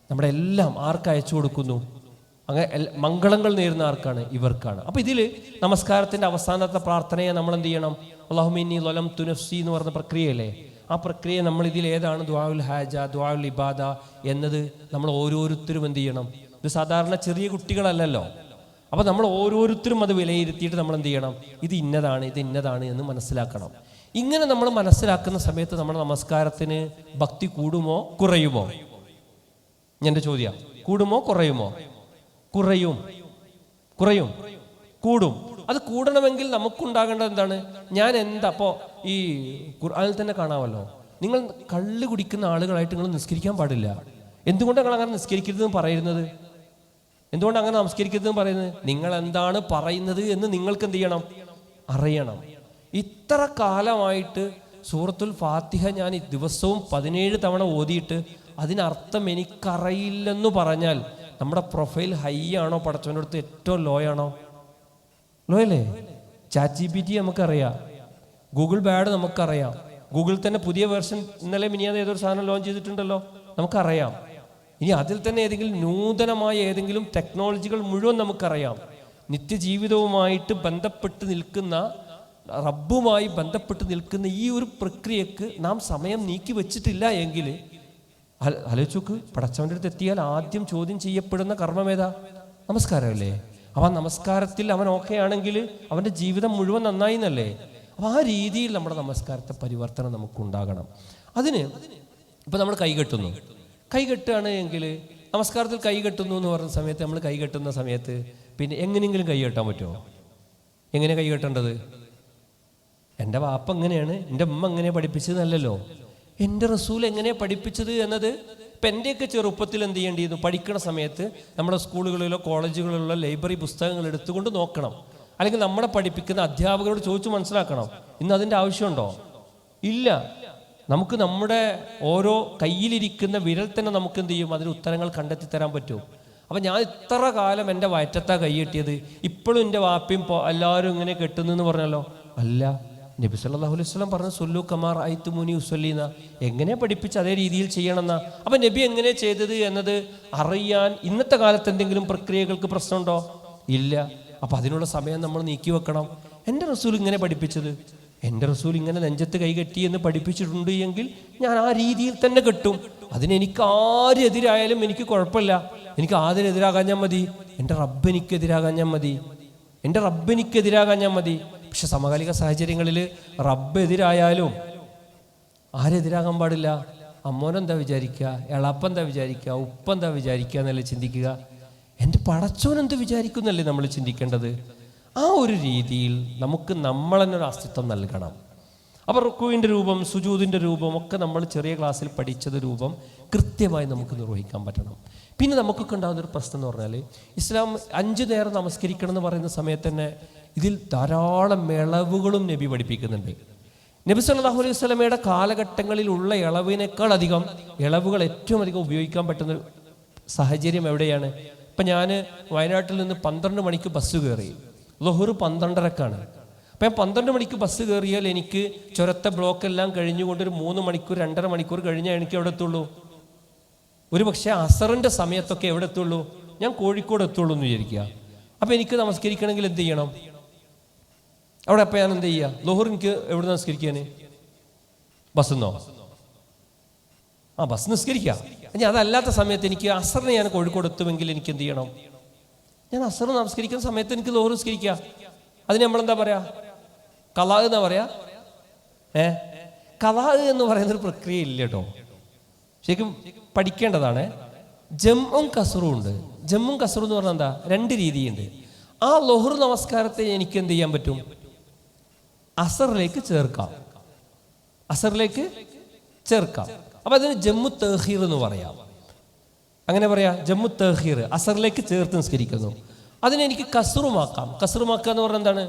നമ്മുടെ എല്ലാം ആർക്ക് അയച്ചു കൊടുക്കുന്നു? അങ്ങനെ മംഗളങ്ങൾ നേരുന്ന ആർക്കാണ്? ഇവർക്കാണ്. അപ്പോൾ ഇതിൽ നമസ്കാരത്തിൻ്റെ അവസാനത്തെ പ്രാർത്ഥനയെ നമ്മൾ എന്ത് ചെയ്യണം? അല്ലാഹുമ്മ ഇന്നി ളലംതു നഫ്സി എന്ന് പറഞ്ഞ പ്രക്രിയയല്ലേ. ആ പ്രക്രിയ നമ്മൾ ഇതിൽ ഏതാണ്? ദുആഉൽ ഹാജ, ദുആഉൽ ഇബാദ എന്നത് നമ്മൾ ഓരോരുത്തരും എന്ത് ചെയ്യണം? ഇത് സാധാരണ ചെറിയ കുട്ടികളല്ലല്ലോ. അപ്പോൾ നമ്മൾ ഓരോരുത്തരും അത് വിലയിരുത്തിയിട്ട് നമ്മൾ എന്ത് ചെയ്യണം? ഇത് ഇന്നതാണ്, ഇത് ഇന്നതാണ് എന്ന് മനസ്സിലാക്കണം. ഇങ്ങനെ നമ്മൾ മനസ്സിലാക്കുന്ന സമയത്ത് നമ്മുടെ നമസ്കാരത്തിന് ഭക്തി കൂടുമോ കുറയുമോ? എൻ്റെ ചോദ്യം, കൂടുമോ കുറയുമോ? കുറയും. കൂടും. അത് കൂടണമെങ്കിൽ നമുക്കുണ്ടാകേണ്ടത് എന്താണ്? ഞാൻ എന്താ അപ്പോൾ ഈ ഖുർആനിൽ തന്നെ കാണാമല്ലോ, നിങ്ങൾ കള്ള് കുടിക്കുന്ന ആളുകളായിട്ട് നിങ്ങൾ നിസ്കരിക്കാൻ പാടില്ല. എന്തുകൊണ്ടാണ് നിങ്ങൾ അങ്ങനെ നിസ്കരിക്കരുതെന്ന് പറയുന്നത്? എന്തുകൊണ്ട് അങ്ങനെ നമസ്കരിക്കരുതെന്ന് പറയുന്നത്? നിങ്ങൾ എന്താണ് പറയുന്നത് എന്ന് നിങ്ങൾക്ക് എന്ത് ചെയ്യണം? അറിയണം. ഇത്ര കാലമായിട്ട് സൂറത്തുൽ ഫാത്തിഹ ഞാൻ ദിവസവും 17 തവണ ഓതിയിട്ട് അതിനർത്ഥം എനിക്കറിയില്ലെന്ന് പറഞ്ഞാൽ നമ്മുടെ പ്രൊഫൈൽ ഹൈ ആണോ പടച്ചവൻ്റെ അടുത്ത് ഏറ്റവും ലോ ആണോ? ലോ അല്ലേ? ChatGPT നമുക്കറിയാം, ഗൂഗിൾ ബാഡ് നമുക്കറിയാം, ഗൂഗിൾ തന്നെ പുതിയ വേർഷൻ ഇന്നലെ മിനിയാതെ ഏതൊരു സാധനം ലോഞ്ച് ചെയ്തിട്ടുണ്ടല്ലോ, നമുക്കറിയാം. ഇനി അതിൽ തന്നെ ഏതെങ്കിലും നൂതനമായ ഏതെങ്കിലും ടെക്നോളജികൾ മുഴുവൻ നമുക്കറിയാം. നിത്യജീവിതവുമായിട്ട് ബന്ധപ്പെട്ട് നിൽക്കുന്ന, റബ്ബുമായി ബന്ധപ്പെട്ട് നിൽക്കുന്ന ഈ ഒരു പ്രക്രിയക്ക് നാം സമയം നീക്കി വെച്ചിട്ടില്ല എങ്കിൽ ആലോചിച്ച് നോക്ക്, പടച്ചവൻ്റെ അടുത്ത് എത്തിയാൽ ആദ്യം ചോദ്യം ചെയ്യപ്പെടുന്ന കർമ്മമേതാ? നമസ്കാരമല്ലേ. അവൻ നമസ്കാരത്തിൽ അവൻ ഓക്കെ ആണെങ്കിൽ അവൻ്റെ ജീവിതം മുഴുവൻ നന്നായി എന്നല്ലേ. അപ്പോൾ ആ രീതിയിൽ നമ്മുടെ നമസ്കാരത്തെ പരിവർത്തനം നമുക്കുണ്ടാകണം. അതിന് ഇപ്പം നമ്മൾ കൈകെട്ടുകയാണ് എങ്കിൽ, നമസ്കാരത്തിൽ കൈകെട്ടുന്നു എന്ന് പറഞ്ഞ സമയത്ത് നമ്മൾ കൈകെട്ടുന്ന സമയത്ത് പിന്നെ എങ്ങനെയെങ്കിലും കൈകെട്ടാൻ പറ്റുമോ? എങ്ങനെ കൈകെട്ടേണ്ടത്? എൻ്റെ വാപ്പ എങ്ങനെയാണ്, എൻ്റെ ഉമ്മ എങ്ങനെയാണ് പഠിപ്പിച്ചതെന്നല്ലല്ലോ, എൻ്റെ റസൂൽ എങ്ങനെയാണ് പഠിപ്പിച്ചത് എന്നത്. ഇപ്പം എൻ്റെയൊക്കെ ചെറുപ്പത്തിൽ എന്ത് ചെയ്യേണ്ടിയിരുന്നു? പഠിക്കുന്ന സമയത്ത് നമ്മുടെ സ്കൂളുകളിലോ കോളേജുകളിലോ ലൈബ്രറി പുസ്തകങ്ങൾ എടുത്തുകൊണ്ട് നോക്കണം, അല്ലെങ്കിൽ നമ്മളെ പഠിപ്പിക്കുന്ന അധ്യാപകരോട് ചോദിച്ചു മനസ്സിലാക്കണം. ഇന്ന് അതിൻ്റെ ആവശ്യമുണ്ടോ? ഇല്ല. നമുക്ക് നമ്മുടെ ഓരോ കയ്യിലിരിക്കുന്ന വിരൽ തന്നെ നമുക്ക് എന്ത് ചെയ്യും? അതിന് ഉത്തരങ്ങൾ കണ്ടെത്തി തരാൻ പറ്റും. അപ്പം ഞാൻ ഇത്ര കാലം എൻ്റെ വയറ്റത്താ കൈയ്യെട്ടിയത്, ഇപ്പോഴും എൻ്റെ വാപ്പയും എല്ലാവരും ഇങ്ങനെ കെട്ടുന്നെന്ന് പറഞ്ഞല്ലോ. അല്ല, നബി സല്ലല്ലാഹു അലൈഹി വസല്ലം പറഞ്ഞു സുല്ലു കമാ റഅയ്തുമൂനി ഉസല്ലീന, എങ്ങനെ പഠിപ്പിച്ച് അതേ രീതിയിൽ ചെയ്യണമെന്നാ. അപ്പം നബി എങ്ങനെ ചെയ്തത് എന്നത് അറിയാൻ ഇന്നത്തെ കാലത്ത് എന്തെങ്കിലും പ്രക്രിയകൾക്ക് പ്രശ്നമുണ്ടോ? ഇല്ല. അപ്പം അതിനുള്ള സമയം നമ്മൾ നീക്കി വെക്കണം. എൻ്റെ റസൂൽ ഇങ്ങനെ പഠിപ്പിച്ചത്, എൻ്റെ റസൂൽ ഇങ്ങനെ നെഞ്ചത്ത് കൈകെട്ടി എന്ന് പഠിപ്പിച്ചിട്ടുണ്ട് എങ്കിൽ ഞാൻ ആ രീതിയിൽ തന്നെ കെട്ടും. അതിനെനിക്ക് ആരെതിരായാലും എനിക്ക് കുഴപ്പമില്ല. എനിക്ക് ആരെതിരാകാൻ ഞാൻ മതി, എൻ്റെ റബ്ബെനിക്കെതിരാകാൻ ഞാൻ മതി, എൻ്റെ റബ്ബെനിക്കെതിരാകാൻ ഞാൻ മതി. പക്ഷെ സമകാലിക സാഹചര്യങ്ങളിൽ റബ്ബ് എതിരായാലും ആരെതിരാകാൻ പാടില്ല. അമ്മോനെന്താ വിചാരിക്കുക, എളാപ്പെന്താ വിചാരിക്കുക, ഉപ്പെന്താ വിചാരിക്കുക എന്നല്ലേ ചിന്തിക്കുക. എൻ്റെ പടച്ചോൻ എന്ത് വിചാരിക്കുന്നല്ലേ നമ്മൾ ചിന്തിക്കേണ്ടത്. ആ ഒരു രീതിയിൽ നമുക്ക് നമ്മൾ തന്നെ ഒരു അസ്തിത്വം നൽകണം. അപ്പോൾ റുക്കുവിൻ്റെ രൂപം, സുജൂദിൻ്റെ രൂപം ഒക്കെ നമ്മൾ ചെറിയ ക്ലാസ്സിൽ പഠിച്ചത് രൂപം കൃത്യമായി നമുക്ക് നിർവഹിക്കാൻ പറ്റണം. പിന്നെ നമുക്കൊക്കെ ഉണ്ടാകുന്നൊരു പ്രശ്നം എന്ന് പറഞ്ഞാൽ, ഇസ്ലാം 5 നേരം നമസ്കരിക്കണം എന്ന് പറയുന്ന സമയത്ത് തന്നെ ഇതിൽ ധാരാളം ഇളവുകളും നബി പഠിപ്പിക്കുന്നുണ്ട്. നബി സല്ലല്ലാഹു അലൈഹി വസല്ലമയുടെ കാലഘട്ടങ്ങളിലുള്ള ഇളവിനേക്കാൾ അധികം ഇളവുകൾ ഏറ്റവും അധികം ഉപയോഗിക്കാൻ പറ്റുന്ന സാഹചര്യം എവിടെയാണ്? ഇപ്പം ഞാൻ വയനാട്ടിൽ നിന്ന് 12 മണിക്ക് ബസ് കയറി, ളുഹ്ർ 12:30ക്കാണ്. അപ്പം ഞാൻ 12 മണിക്ക് ബസ് കയറിയാൽ എനിക്ക് ചുരത്തെ ബ്ലോക്കെല്ലാം കഴിഞ്ഞുകൊണ്ട് ഒരു 3 മണിക്കൂർ 2.5 മണിക്കൂർ കഴിഞ്ഞാൽ എനിക്ക് എവിടെ എത്തുള്ളൂ? ഒരു പക്ഷേ അസറിൻ്റെ സമയത്തൊക്കെ എവിടെ എത്തുള്ളൂ? ഞാൻ കോഴിക്കോട് എത്തുള്ളൂ എന്ന് വിചാരിക്കുക. അപ്പം എനിക്ക് നമസ്കരിക്കണമെങ്കിൽ എന്ത് ചെയ്യണം അവിടെ? അപ്പം ഞാൻ എന്ത് ചെയ്യുക? ളുഹ്ർ എനിക്ക് എവിടെ നമസ്കരിക്കാൻ? ബസ്സെന്നോ? ബസ് നിസ്കരിക്കാം. ഇനി അതല്ലാത്ത സമയത്ത് എനിക്ക് അസറിന് ഞാൻ കോഴിക്കോട് എത്തുമെങ്കിൽ എനിക്ക് എന്ത് ചെയ്യണം? ഞാൻ അസർ നമസ്കരിക്കുന്ന സമയത്ത് എനിക്ക് ളുഹ്ർ നിസ്കരിക്കാം. അതിന് നമ്മളെന്താ പറയാ? ഖളാ എന്നാ പറയാ. ഖളാ എന്ന് പറയുന്നൊരു പ്രക്രിയ ഇല്ല കേട്ടോ, ശരിക്കും പഠിക്കേണ്ടതാണ്. ജമ്മും കസറും ഉണ്ട്. ജമ്മും കസറും എന്ന് പറഞ്ഞാൽ എന്താ? 2 രീതിയുണ്ട്. ആ ളുഹ്ർ നമസ്കാരത്തെ എനിക്ക് എന്ത് ചെയ്യാൻ പറ്റും? അസറിലേക്ക് ചേർക്കാം, അസറിലേക്ക് ചേർക്കാം. അപ്പം അതിന് ജമ്മു തഖീർ എന്ന് പറയാം. അങ്ങനെ പറയാം, ജമ്മു തഖീർ, അസറിലേക്ക് ചേർത്ത് നിസ്കരിക്കുന്നു. അതിനെനിക്ക് കസറുമാക്കാം. കസറുമാക്കുക എന്ന് പറഞ്ഞാൽ എന്താണ്?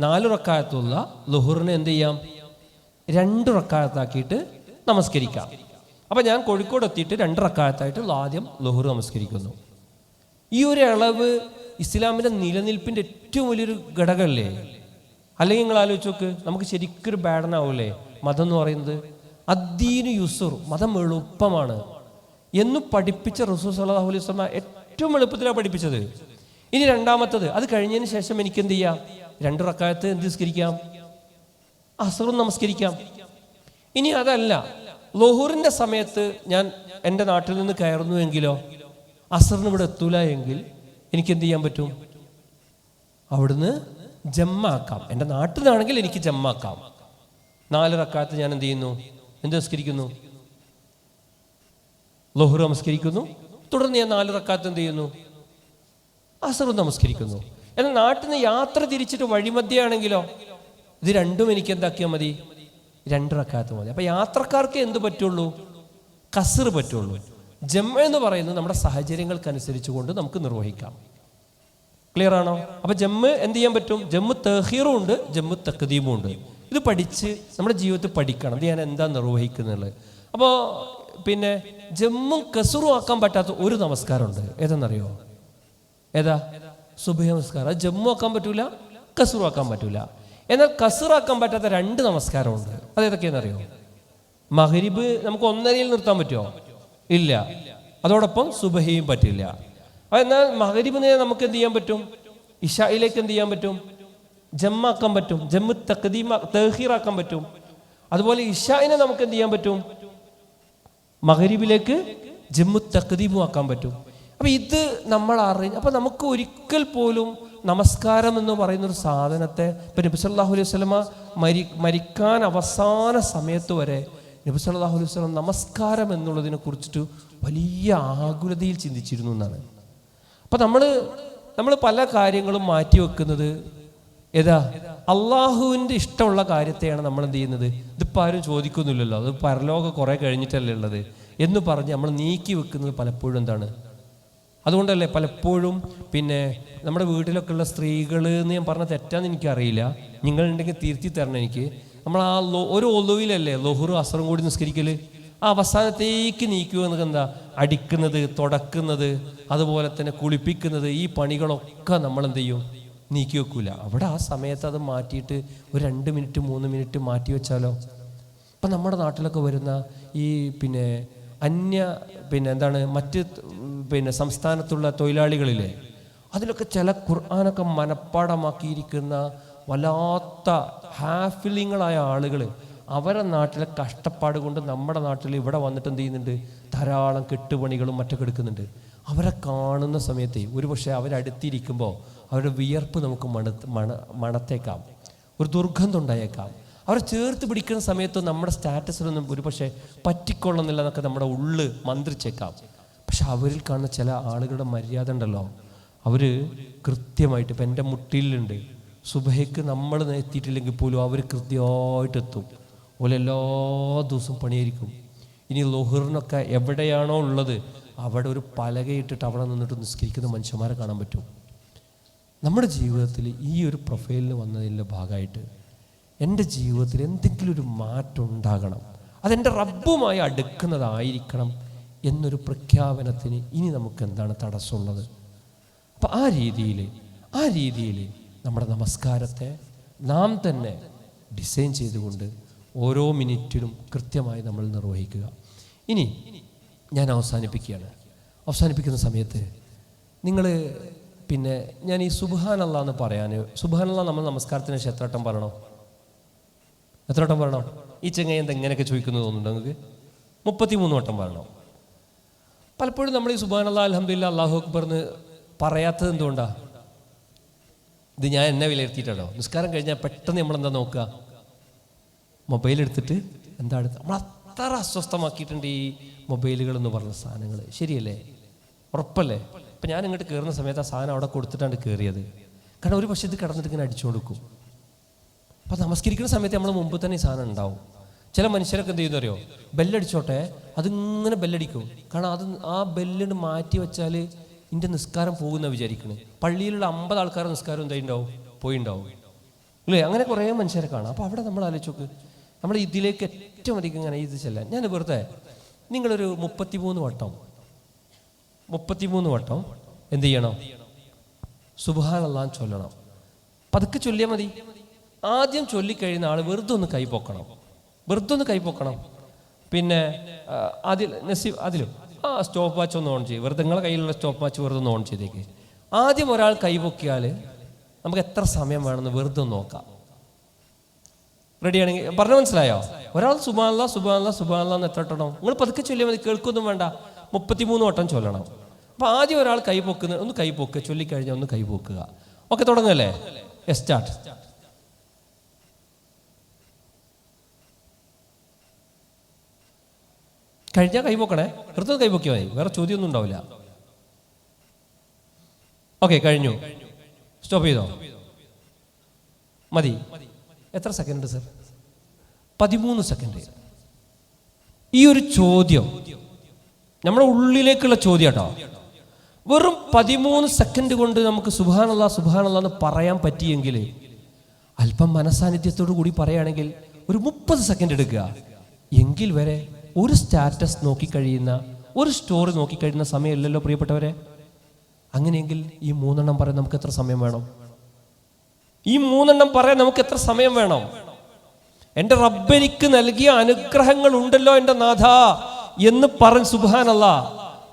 4 റക്അത്തുള്ള ളുഹ്റിനെ എന്ത് ചെയ്യാം? 2 റക്അത്താക്കിയിട്ട് നമസ്കരിക്കാം. അപ്പം ഞാൻ കോഴിക്കോട് എത്തിയിട്ട് 2 റക്അത്തായിട്ട് ആദ്യം ളുഹ്ർ നമസ്കരിക്കുന്നു. ഈ ഒരു ഇളവ് ഇസ്ലാമിൻ്റെ നിലനിൽപ്പിൻ്റെ ഏറ്റവും വലിയൊരു ഘടകമല്ലേ? അല്ലെങ്കിൽ നിങ്ങൾ ആലോചിച്ച് നോക്ക്, നമുക്ക് ശരിക്കൊരു ബാഡനാവൂലേ മതം എന്ന് പറയുന്നത്? അദ്ദീനു യുസുർ, മതം എളുപ്പമാണ് എന്ന് പഠിപ്പിച്ച റസൂൽ സല്ലല്ലാഹു അലൈഹി വസല്ലം ഏറ്റവും എളുപ്പത്തിലാണ് പഠിപ്പിച്ചത്. ഇനി രണ്ടാമത്തത്, അത് കഴിഞ്ഞതിന് ശേഷം എനിക്ക് എന്ത് ചെയ്യാം? 2 റക്അത്ത് എന്ത് നിസ്കരിക്കാം? അസറും നമസ്കരിക്കാം. ഇനി അതല്ല, ളുഹ്റിൻ്റെ സമയത്ത് ഞാൻ എൻ്റെ നാട്ടിൽ നിന്ന് കയറുന്നുവെങ്കിലോ അസറിന് ഇവിടെ എത്തൂല എങ്കിൽ എനിക്ക് എന്ത് ചെയ്യാൻ പറ്റും? അവിടുന്ന് ജമ്മാക്കാം. എൻ്റെ നാട്ടിലാണെങ്കിൽ എനിക്ക് ജമ്മാക്കാം. 4 റക്അത്ത് ഞാൻ എന്ത് ചെയ്യുന്നു? എന്ത് നമസ്കരിക്കുന്നു? ളുഹ്ർ നമസ്കരിക്കുന്നു. തുടർന്ന് ഞാൻ 4 റക്അത്ത് എന്ത് ചെയ്യുന്നു? അസറും നമസ്കരിക്കുന്നു. എന്നാൽ നാട്ടിൽ നിന്ന് യാത്ര തിരിച്ചിട്ട് വഴിമധ്യയാണെങ്കിലോ ഇത് രണ്ടും എനിക്ക് എന്താക്കിയാൽ മതി? 2 റക്അത്ത് മതി. അപ്പം യാത്രക്കാർക്ക് എന്ത് പറ്റുള്ളൂ? കസർ പറ്റുള്ളൂ. ജമ്മ എന്ന് പറയുന്നത് നമ്മുടെ സാഹചര്യങ്ങൾക്കനുസരിച്ച് കൊണ്ട് നമുക്ക് നിർവഹിക്കാം. ക്ലിയർ ആണോ? അപ്പം ജമ്മ് എന്ത് ചെയ്യാൻ പറ്റും? ജമ്മു തഖീറും ഉണ്ട്, ജമ്മു തഖ്ദീമും ഉണ്ട്. ഇത് പഠിച്ച് നമ്മുടെ ജീവിതത്തിൽ പഠിക്കണം, ഇത് ഞാൻ എന്താ നിർവഹിക്കുന്നുള്ളത്. അപ്പോൾ പിന്നെ ജമ്മും കസറും ആക്കാൻ പറ്റാത്ത ഒരു നമസ്കാരമുണ്ട്. ഏതെന്നറിയോ? ഏതാ? സുബ്ഹി നമസ്കാരം. അത് ജമ്മു ആക്കാൻ പറ്റൂല, കസറും ആക്കാൻ പറ്റൂല. എന്നാൽ കസറാക്കാൻ പറ്റാത്ത 2 നമസ്കാരമുണ്ട്. അതേതൊക്കെയാണെന്നറിയോ? മഗ്രിബ് നമുക്ക് 1:30 നിർത്താൻ പറ്റുമോ? ഇല്ല. അതോടൊപ്പം സുബ്ഹിയും പറ്റില്ല. എന്നാൽ മഗ്രിബിനെ നമുക്ക് എന്ത് ചെയ്യാൻ പറ്റും? ഇശായിലേക്ക് എന്ത് ചെയ്യാൻ പറ്റും? ജമ്മാക്കാൻ പറ്റും, ജമ്മു തഖീറാക്കാൻ പറ്റും. അതുപോലെ ഇശായിനെ നമുക്ക് എന്ത് ചെയ്യാൻ പറ്റും? മഗ്രിബിലേക്ക് ജമ്മു തഖ്ദീമും ആക്കാൻ പറ്റും. അപ്പം ഇത് നമ്മൾ അറിഞ്ഞ്, അപ്പം നമുക്ക് ഒരിക്കൽ പോലും നമസ്കാരം എന്ന് പറയുന്നൊരു സാധനത്തെ, ഇപ്പം നബി സല്ലല്ലാഹു അലൈഹി വസല്ലമ മരിക്കാൻ അവസാന സമയത്ത് വരെ നബി സല്ലല്ലാഹു അലൈഹി വസല്ലം നമസ്കാരം എന്നുള്ളതിനെ കുറിച്ചിട്ട് വലിയ ആകുലതയിൽ ചിന്തിച്ചിരുന്നു എന്നാണ്. അപ്പം നമ്മൾ പല കാര്യങ്ങളും മാറ്റിവെക്കുന്നത് ഏതാ? അള്ളാഹുവിൻ്റെ ഇഷ്ടമുള്ള കാര്യത്തെയാണ് നമ്മൾ എന്ത് ചെയ്യുന്നത്? ഇതിപ്പോൾ ആരും ചോദിക്കുന്നില്ലല്ലോ, അത് പരലോകം കുറേ കഴിഞ്ഞിട്ടല്ലേ ഉള്ളത് എന്ന് പറഞ്ഞ് നമ്മൾ നീക്കി വെക്കുന്നത് പലപ്പോഴും എന്താണ്? അതുകൊണ്ടല്ലേ പലപ്പോഴും പിന്നെ നമ്മുടെ വീട്ടിലൊക്കെ ഉള്ള സ്ത്രീകൾ എന്ന് ഞാൻ പറഞ്ഞ തെറ്റാന്ന് എനിക്കറിയില്ല, നിങ്ങളുണ്ടെങ്കിൽ തിരുത്തി തരണം എനിക്ക്. നമ്മൾ ആ ഒരു ഒലുവിലല്ലേ ളുഹ്റും അസറും കൂടി നിസ്കരിക്കൽ. ആ അവസാനത്തേക്ക് നീക്കുക എന്നത് എന്താ? അടിക്കുന്നത്, തുടക്കുന്നത്, അതുപോലെ തന്നെ കുളിപ്പിക്കുന്നത്, ഈ പണികളൊക്കെ നമ്മൾ എന്ത് ചെയ്യും? നീക്കി വെക്കൂല. അവിടെ ആ സമയത്ത് അത് മാറ്റിയിട്ട് ഒരു 2 മിനിറ്റ് 3 മിനിറ്റ് മാറ്റി വെച്ചാലോ? ഇപ്പം നമ്മുടെ നാട്ടിലൊക്കെ വരുന്ന ഈ മറ്റ് സംസ്ഥാനത്തുള്ള തൊഴിലാളികളിലെ അതിലൊക്കെ ചില ഖുർആനൊക്കെ മനപ്പാടമാക്കിയിരിക്കുന്ന വല്ലാത്ത ഹാഫിലിങ്ങളായ ആളുകൾ അവരെ നാട്ടിലെ കഷ്ടപ്പാട് കൊണ്ട് നമ്മുടെ നാട്ടിൽ ഇവിടെ വന്നിട്ട് എന്ത് ചെയ്യുന്നുണ്ട്? ധാരാളം കെട്ടുപണികളും മറ്റൊക്കെ എടുക്കുന്നുണ്ട്. അവരെ കാണുന്ന സമയത്ത് ഒരുപക്ഷെ അവരടുത്തിരിക്കുമ്പോൾ അവരുടെ വിയർപ്പ് നമുക്ക് മണത്തേക്കാം, ഒരു ദുർഗന്ധം ഉണ്ടായേക്കാം. അവരെ ചേർത്ത് പിടിക്കുന്ന സമയത്ത് നമ്മുടെ സ്റ്റാറ്റസിലൊന്നും ഒരുപക്ഷെ പറ്റിക്കൊള്ളുന്നില്ല എന്നൊക്കെ നമ്മുടെ ഉള്ള് മന്ത്രിച്ചേക്കാം. പക്ഷെ അവരിൽ കാണുന്ന ചില ആളുകളുടെ മര്യാദ ഉണ്ടല്ലോ, അവർ കൃത്യമായിട്ട്, ഇപ്പം എൻ്റെ മുട്ടിലുണ്ട്, സുബഹയ്ക്ക് നമ്മൾ എത്തിയിട്ടില്ലെങ്കിൽ പോലും അവർ കൃത്യമായിട്ട് എത്തും. ഓല എല്ലാ ദിവസവും പണിയായിരിക്കും. ഇനി ലുഹറിനൊക്കെ എവിടെയാണോ ഉള്ളത് അവിടെ ഒരു പലകയിട്ടിട്ട് അവിടെ നിന്നിട്ട് നിസ്കരിക്കുന്ന മനുഷ്യന്മാരെ കാണാൻ പറ്റും. നമ്മുടെ ജീവിതത്തിൽ ഈ ഒരു പ്രൊഫൈലിന് വന്നതിൻ്റെ ഭാഗമായിട്ട് എൻ്റെ ജീവിതത്തിൽ എന്തെങ്കിലും ഒരു മാറ്റം ഉണ്ടാകണം, അതെൻ്റെ റബ്ബുമായി അടുക്കുന്നതായിരിക്കണം എന്നൊരു പ്രഖ്യാപനത്തിന് ഇനി നമുക്ക് എന്താണ് തടസ്സമുള്ളത്? അപ്പം ആ രീതിയിൽ നമ്മുടെ നമസ്കാരത്തെ നാം തന്നെ ഡിസൈൻ ചെയ്തുകൊണ്ട് ഓരോ മിനിറ്റിലും കൃത്യമായി നമ്മൾ നിർവഹിക്കുക. ഇനി ഞാൻ അവസാനിപ്പിക്കുന്ന സമയത്ത് നിങ്ങൾ ഞാൻ ഈ സുബ്ഹാനല്ലാഹ് എന്ന് പറയാൻ, സുബ്ഹാനല്ലാഹ് നമ്മൾ നമസ്കാരത്തിന് ശേഷം എത്ര വട്ടം പറയണം? ഈ ചെങ്ങായി എന്താ ഇങ്ങനെയൊക്കെ ചോദിക്കുന്നത് തോന്നുന്നുണ്ടോ നിങ്ങൾക്ക്? 33 വട്ടം പറയണം. പലപ്പോഴും നമ്മൾ ഈ സുബ്ഹാനല്ലാഹ്, അൽഹംദുലില്ലാഹ്, അല്ലാഹു അക്ബർ എന്ന് പറയാത്തത് എന്തുകൊണ്ടാണ്? ഇത് ഞാൻ എന്നെ വിലയിരുത്തിയിട്ടാണോ? നിസ്കാരം കഴിഞ്ഞാൽ പെട്ടെന്ന് നമ്മളെന്താ നോക്കുക? മൊബൈൽ എടുത്തിട്ട് നമ്മൾ അത്ര അസ്വസ്ഥമാക്കിയിട്ടുണ്ട് ഈ മൊബൈലുകൾ എന്ന് പറഞ്ഞ സാധനങ്ങൾ. ശരിയല്ലേ? ഉറപ്പല്ലേ? ഇപ്പം ഞാൻ ഇങ്ങോട്ട് കയറുന്ന സമയത്ത് ആ സാധനം അവിടെ കൊടുത്തിട്ടാണ് കയറിയത്. കാരണം ഒരു പക്ഷേ ഇത് കിടന്നിട്ട് ഇങ്ങനെ അടിച്ചു കൊടുക്കും. അപ്പം നമസ്കരിക്കുന്ന സമയത്ത് നമ്മൾ മുമ്പ് തന്നെ ഈ സാധനം ഉണ്ടാവും. ചില മനുഷ്യരൊക്കെ എന്ത് ചെയ്യുന്നറിയോ? ബെല്ലടിച്ചോട്ടെ, അതിങ്ങനെ ബെല്ലടിക്കും. കാരണം ആ ബെല്ലിന് മാറ്റി വെച്ചാൽ എൻ്റെ നിസ്കാരം പോകുന്ന വിചാരിക്കണേ. പള്ളിയിലുള്ള 50 ആൾക്കാരുടെ നിസ്കാരം എന്തായിട്ടുണ്ടാവും? പോയിണ്ടാവും അല്ലേ? അങ്ങനെ കുറേ മനുഷ്യരെ കാണാം. അപ്പോൾ അവിടെ നമ്മൾ ആലോചിച്ച് നോക്ക്, നമ്മൾ ഇതിലേക്ക് ഏറ്റവും അധികം ഇങ്ങനെ ഇത് ചെല്ലാൻ. ഞാൻ വെറുതെ നിങ്ങളൊരു 33 വട്ടം എന്ത് ചെയ്യണം? സുബ്ഹാനല്ലാഹ് ചൊല്ലണം. പതുക്കെ ചൊല്ലിയാൽ മതി. ആദ്യം ചൊല്ലിക്കഴിയുന്ന ആൾ വെറുതെ ഒന്ന് കൈപ്പൊക്കണം. പിന്നെ അതിലും സ്റ്റോപ്പ് വാച്ച് ഒന്ന് ഓൺ ചെയ്യും. വെറുതെ നിങ്ങളെ കയ്യിലുള്ള സ്റ്റോപ്പ് വാച്ച് വെറുതെ ഒന്ന് ഓൺ ചെയ്തേക്ക്. ആദ്യം ഒരാൾ കൈപൊക്കിയാൽ നമുക്ക് എത്ര സമയം വേണമെന്ന് വെറുതെ ഒന്ന് നോക്കാം. റെഡിയാണെങ്കിൽ പറഞ്ഞ മനസ്സിലായോ? ഒരാൾ സുബ്ഹാനല്ലാഹ് എന്ന് എത്ര വട്ടം? നിങ്ങൾ പതുക്കെ ചൊല്ലിയാൽ മതി, കേൾക്കൊന്നും വേണ്ട. 33 വട്ടം ചൊല്ലണം. അപ്പോൾ ആദ്യം ഒരാൾ ഒന്ന് കൈപൊക്കുക, ചൊല്ലിക്കഴിഞ്ഞാൽ ഒന്ന് കൈപൊക്കുക. ഓക്കെ, തുടങ്ങല്ലേ? സ്റ്റാർട്ട്. കഴിഞ്ഞാൽ കൈപൊക്കണേ, വെറുതെ കൈപൊക്കിയാൽ മതി, വേറെ ചോദ്യമൊന്നും ഉണ്ടാവില്ല. ഓക്കെ, കഴിഞ്ഞു. സ്റ്റോപ്പ് ചെയ്തോ? മതി. എത്ര സെക്കൻഡ് സർ? 13 സെക്കൻഡ്. ഈ ഒരു ചോദ്യം നമ്മുടെ ഉള്ളിലേക്കുള്ള ചോദ്യം കേട്ടോ. വെറും 13 സെക്കൻഡ് കൊണ്ട് നമുക്ക് സുബ്ഹാനല്ലാഹ് എന്ന് പറയാൻ പറ്റിയെങ്കിൽ, അല്പം മനസാന്നിധ്യത്തോടു കൂടി പറയുകയാണെങ്കിൽ ഒരു 30 സെക്കൻഡ് എടുക്കുക. എങ്കിൽ വരെ ഒരു സ്റ്റാറ്റസ് നോക്കിക്കഴിയുന്ന, ഒരു സ്റ്റോറി നോക്കിക്കഴിയുന്ന സമയമില്ലല്ലോ പ്രിയപ്പെട്ടവരെ. അങ്ങനെയെങ്കിൽ ഈ 3 എണ്ണം പറയാൻ നമുക്ക് എത്ര സമയം വേണം? എൻ്റെ റബ്ബെനിക്ക് നൽകിയ അനുഗ്രഹങ്ങൾ ഉണ്ടല്ലോ എൻ്റെ നാഥ എന്ന് പറഞ്ഞ് സുബ്ഹാനല്ലാഹ്,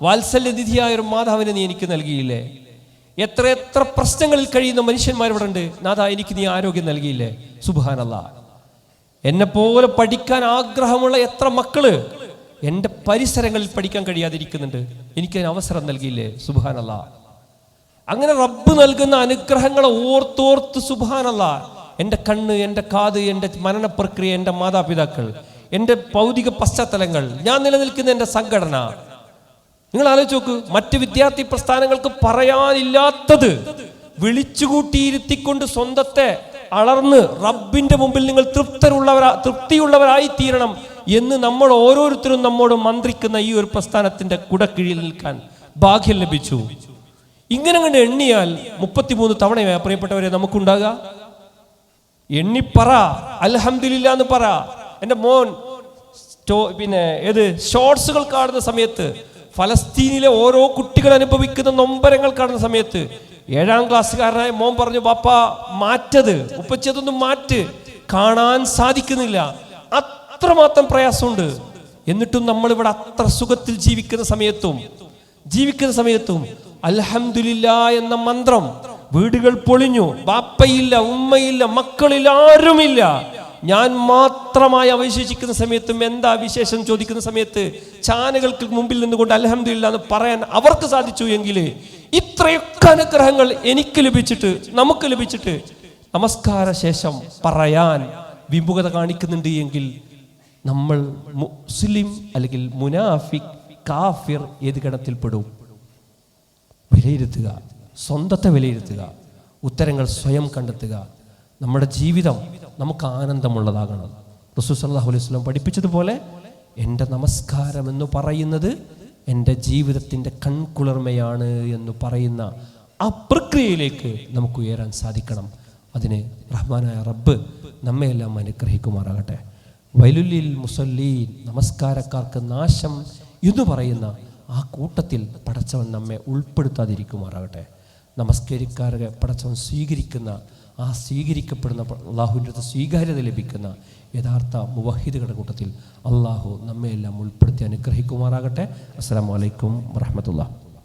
വാത്സല്യനിധിയായ ഒരു മാതാവിനെ നീ എനിക്ക് നൽകിയില്ലേ? എത്ര പ്രശ്നങ്ങളിൽ കഴിയുന്ന മനുഷ്യന്മാരിവിടെ ഉണ്ട്. നാഥ, എനിക്ക് നീ ആരോഗ്യം നൽകിയില്ലേ? സുബ്ഹാനല്ലാഹ്. എന്നെ പോലെ പഠിക്കാൻ ആഗ്രഹമുള്ള എത്ര മക്കള് എൻ്റെ പരിസരങ്ങളിൽ പഠിക്കാൻ കഴിയാതിരിക്കുന്നുണ്ട്. എനിക്കതിന് അവസരം നൽകിയില്ലേ? സുബ്ഹാനല്ലാഹ്. അങ്ങനെ റബ്ബ് നൽകുന്ന അനുഗ്രഹങ്ങളെ ഓർത്തോർത്ത് സുബ്ഹാനല്ലാഹ്, എൻ്റെ കണ്ണ്, എൻ്റെ കാത്, എൻ്റെ മനന പ്രക്രിയ, എൻ്റെ മാതാപിതാക്കൾ, എൻ്റെ ഭൗതിക പശ്ചാത്തലങ്ങൾ, ഞാൻ നിലനിൽക്കുന്ന എൻ്റെ സംഘടന, നിങ്ങൾ ആലോചിച്ച് നോക്ക്. മറ്റ് വിദ്യാർത്ഥി പ്രസ്ഥാനങ്ങൾക്ക് പറയാനില്ലാത്തത് വിളിച്ചുകൂട്ടിയിരുത്തിക്കൊണ്ട് സ്വന്തത്തെ അളർന്ന് റബ്ബിന്റെ മുമ്പിൽ നിങ്ങൾ തൃപ്തിയുള്ളവരായി തീരണം എന്ന് നമ്മൾ ഓരോരുത്തരും നമ്മോട് മന്ത്രിക്കുന്ന ഈ ഒരു പ്രസ്ഥാനത്തിന്റെ കുടക്കീഴിൽ നിൽക്കാൻ ഭാഗ്യം ലഭിച്ചു. ഇങ്ങനെ കണ്ട് എണ്ണിയാൽ 33 തവണയാ പ്രിയപ്പെട്ടവരെ നമുക്കുണ്ടാകുക. എണ്ണിപ്പറ, അൽഹംദുലില്ലാ എന്ന് പറ. എൻ്റെ മോൻ ഏത് ഷോർട്സുകൾ കാണുന്ന സമയത്ത്, ഫലസ്തീനിലെ ഓരോ കുട്ടികൾ അനുഭവിക്കുന്ന നൊമ്പരങ്ങൾ കാണുന്ന സമയത്ത് 7ാം ക്ലാസ്സുകാരനായ മോൻ പറഞ്ഞു, പാപ്പ മാറ്റത്, ഉപ്പച്ചതൊന്നും മാറ്റ്, കാണാൻ സാധിക്കുന്നില്ല, അത്രമാത്രം പ്രയാസമുണ്ട്. എന്നിട്ടും നമ്മളിവിടെ അത്ര സുഖത്തിൽ ജീവിക്കുന്ന സമയത്തും അൽഹംദുലില്ലാ എന്ന മന്ത്രം, വീടുകൾ പൊളിഞ്ഞു, ബാപ്പയില്ല, ഉമ്മയില്ല, മക്കളില്ല, ആരുമില്ല, ഞാൻ മാത്രമായി അവശേഷിക്കുന്ന സമയത്തും എന്താ വിശേഷം ചോദിക്കുന്ന സമയത്ത് ചാനകൾക്ക് മുമ്പിൽ നിന്നുകൊണ്ട് അൽഹംദുലില്ലാ എന്ന് പറയാൻ അവർക്ക് സാധിച്ചു എങ്കിൽ ഇത്രയൊക്കെ അനുഗ്രഹങ്ങൾ നമുക്ക് ലഭിച്ചിട്ട് നമസ്കാര ശേഷം പറയാൻ വിമുഖത കാണിക്കുന്നുണ്ട് എങ്കിൽ നമ്മൾ മുസ്ലിം അല്ലെങ്കിൽ മുനാഫിക്, കാഫിർ ഏത് ഗണത്തിൽപ്പെടും? വിലയിരുത്തുക, സ്വന്തത്തെ വിലയിരുത്തുക, ഉത്തരങ്ങൾ സ്വയം കണ്ടെത്തുക. നമ്മുടെ ജീവിതം നമുക്ക് ആനന്ദമുള്ളതാകണം. റസൂൽ സല്ലല്ലാഹു അലൈഹി വസല്ലം പഠിപ്പിച്ചതുപോലെ എൻ്റെ നമസ്കാരം എന്ന് പറയുന്നത് എൻ്റെ ജീവിതത്തിൻ്റെ കൺകുളിർമയാണ് എന്ന് പറയുന്ന ആ പ്രക്രിയയിലേക്ക് നമുക്ക് ഉയരാൻ സാധിക്കണം. അതിന് റഹ്മാനായ റബ്ബ് നമ്മയെല്ലാം അനുഗ്രഹിക്കുമാറാകട്ടെ. വൈലുല്ലിൽ മുസല്ലീൻ, നമസ്കാരക്കാർക്ക് നാശം എന്ന് പറയുന്ന ആ കൂട്ടത്തിൽ പടച്ചവൻ നമ്മെ ഉൾപ്പെടുത്താതിരിക്കുമാറാകട്ടെ. നമസ്കരിക്കാരെ പടച്ചവൻ സ്വീകരിക്കുന്ന, ആ സ്വീകരിക്കപ്പെടുന്ന അള്ളാഹുവിൻ്റെ അടുത്ത് സ്വീകാര്യത ലഭിക്കുന്ന യഥാർത്ഥ മുവഹിദുകളുടെ കൂട്ടത്തിൽ അള്ളാഹു നമ്മയെല്ലാം ഉൾപ്പെടുത്തി അനുഗ്രഹിക്കുമാറാകട്ടെ. അസ്സലാമു അലൈക്കും വറഹ്മത്തുള്ളാഹി.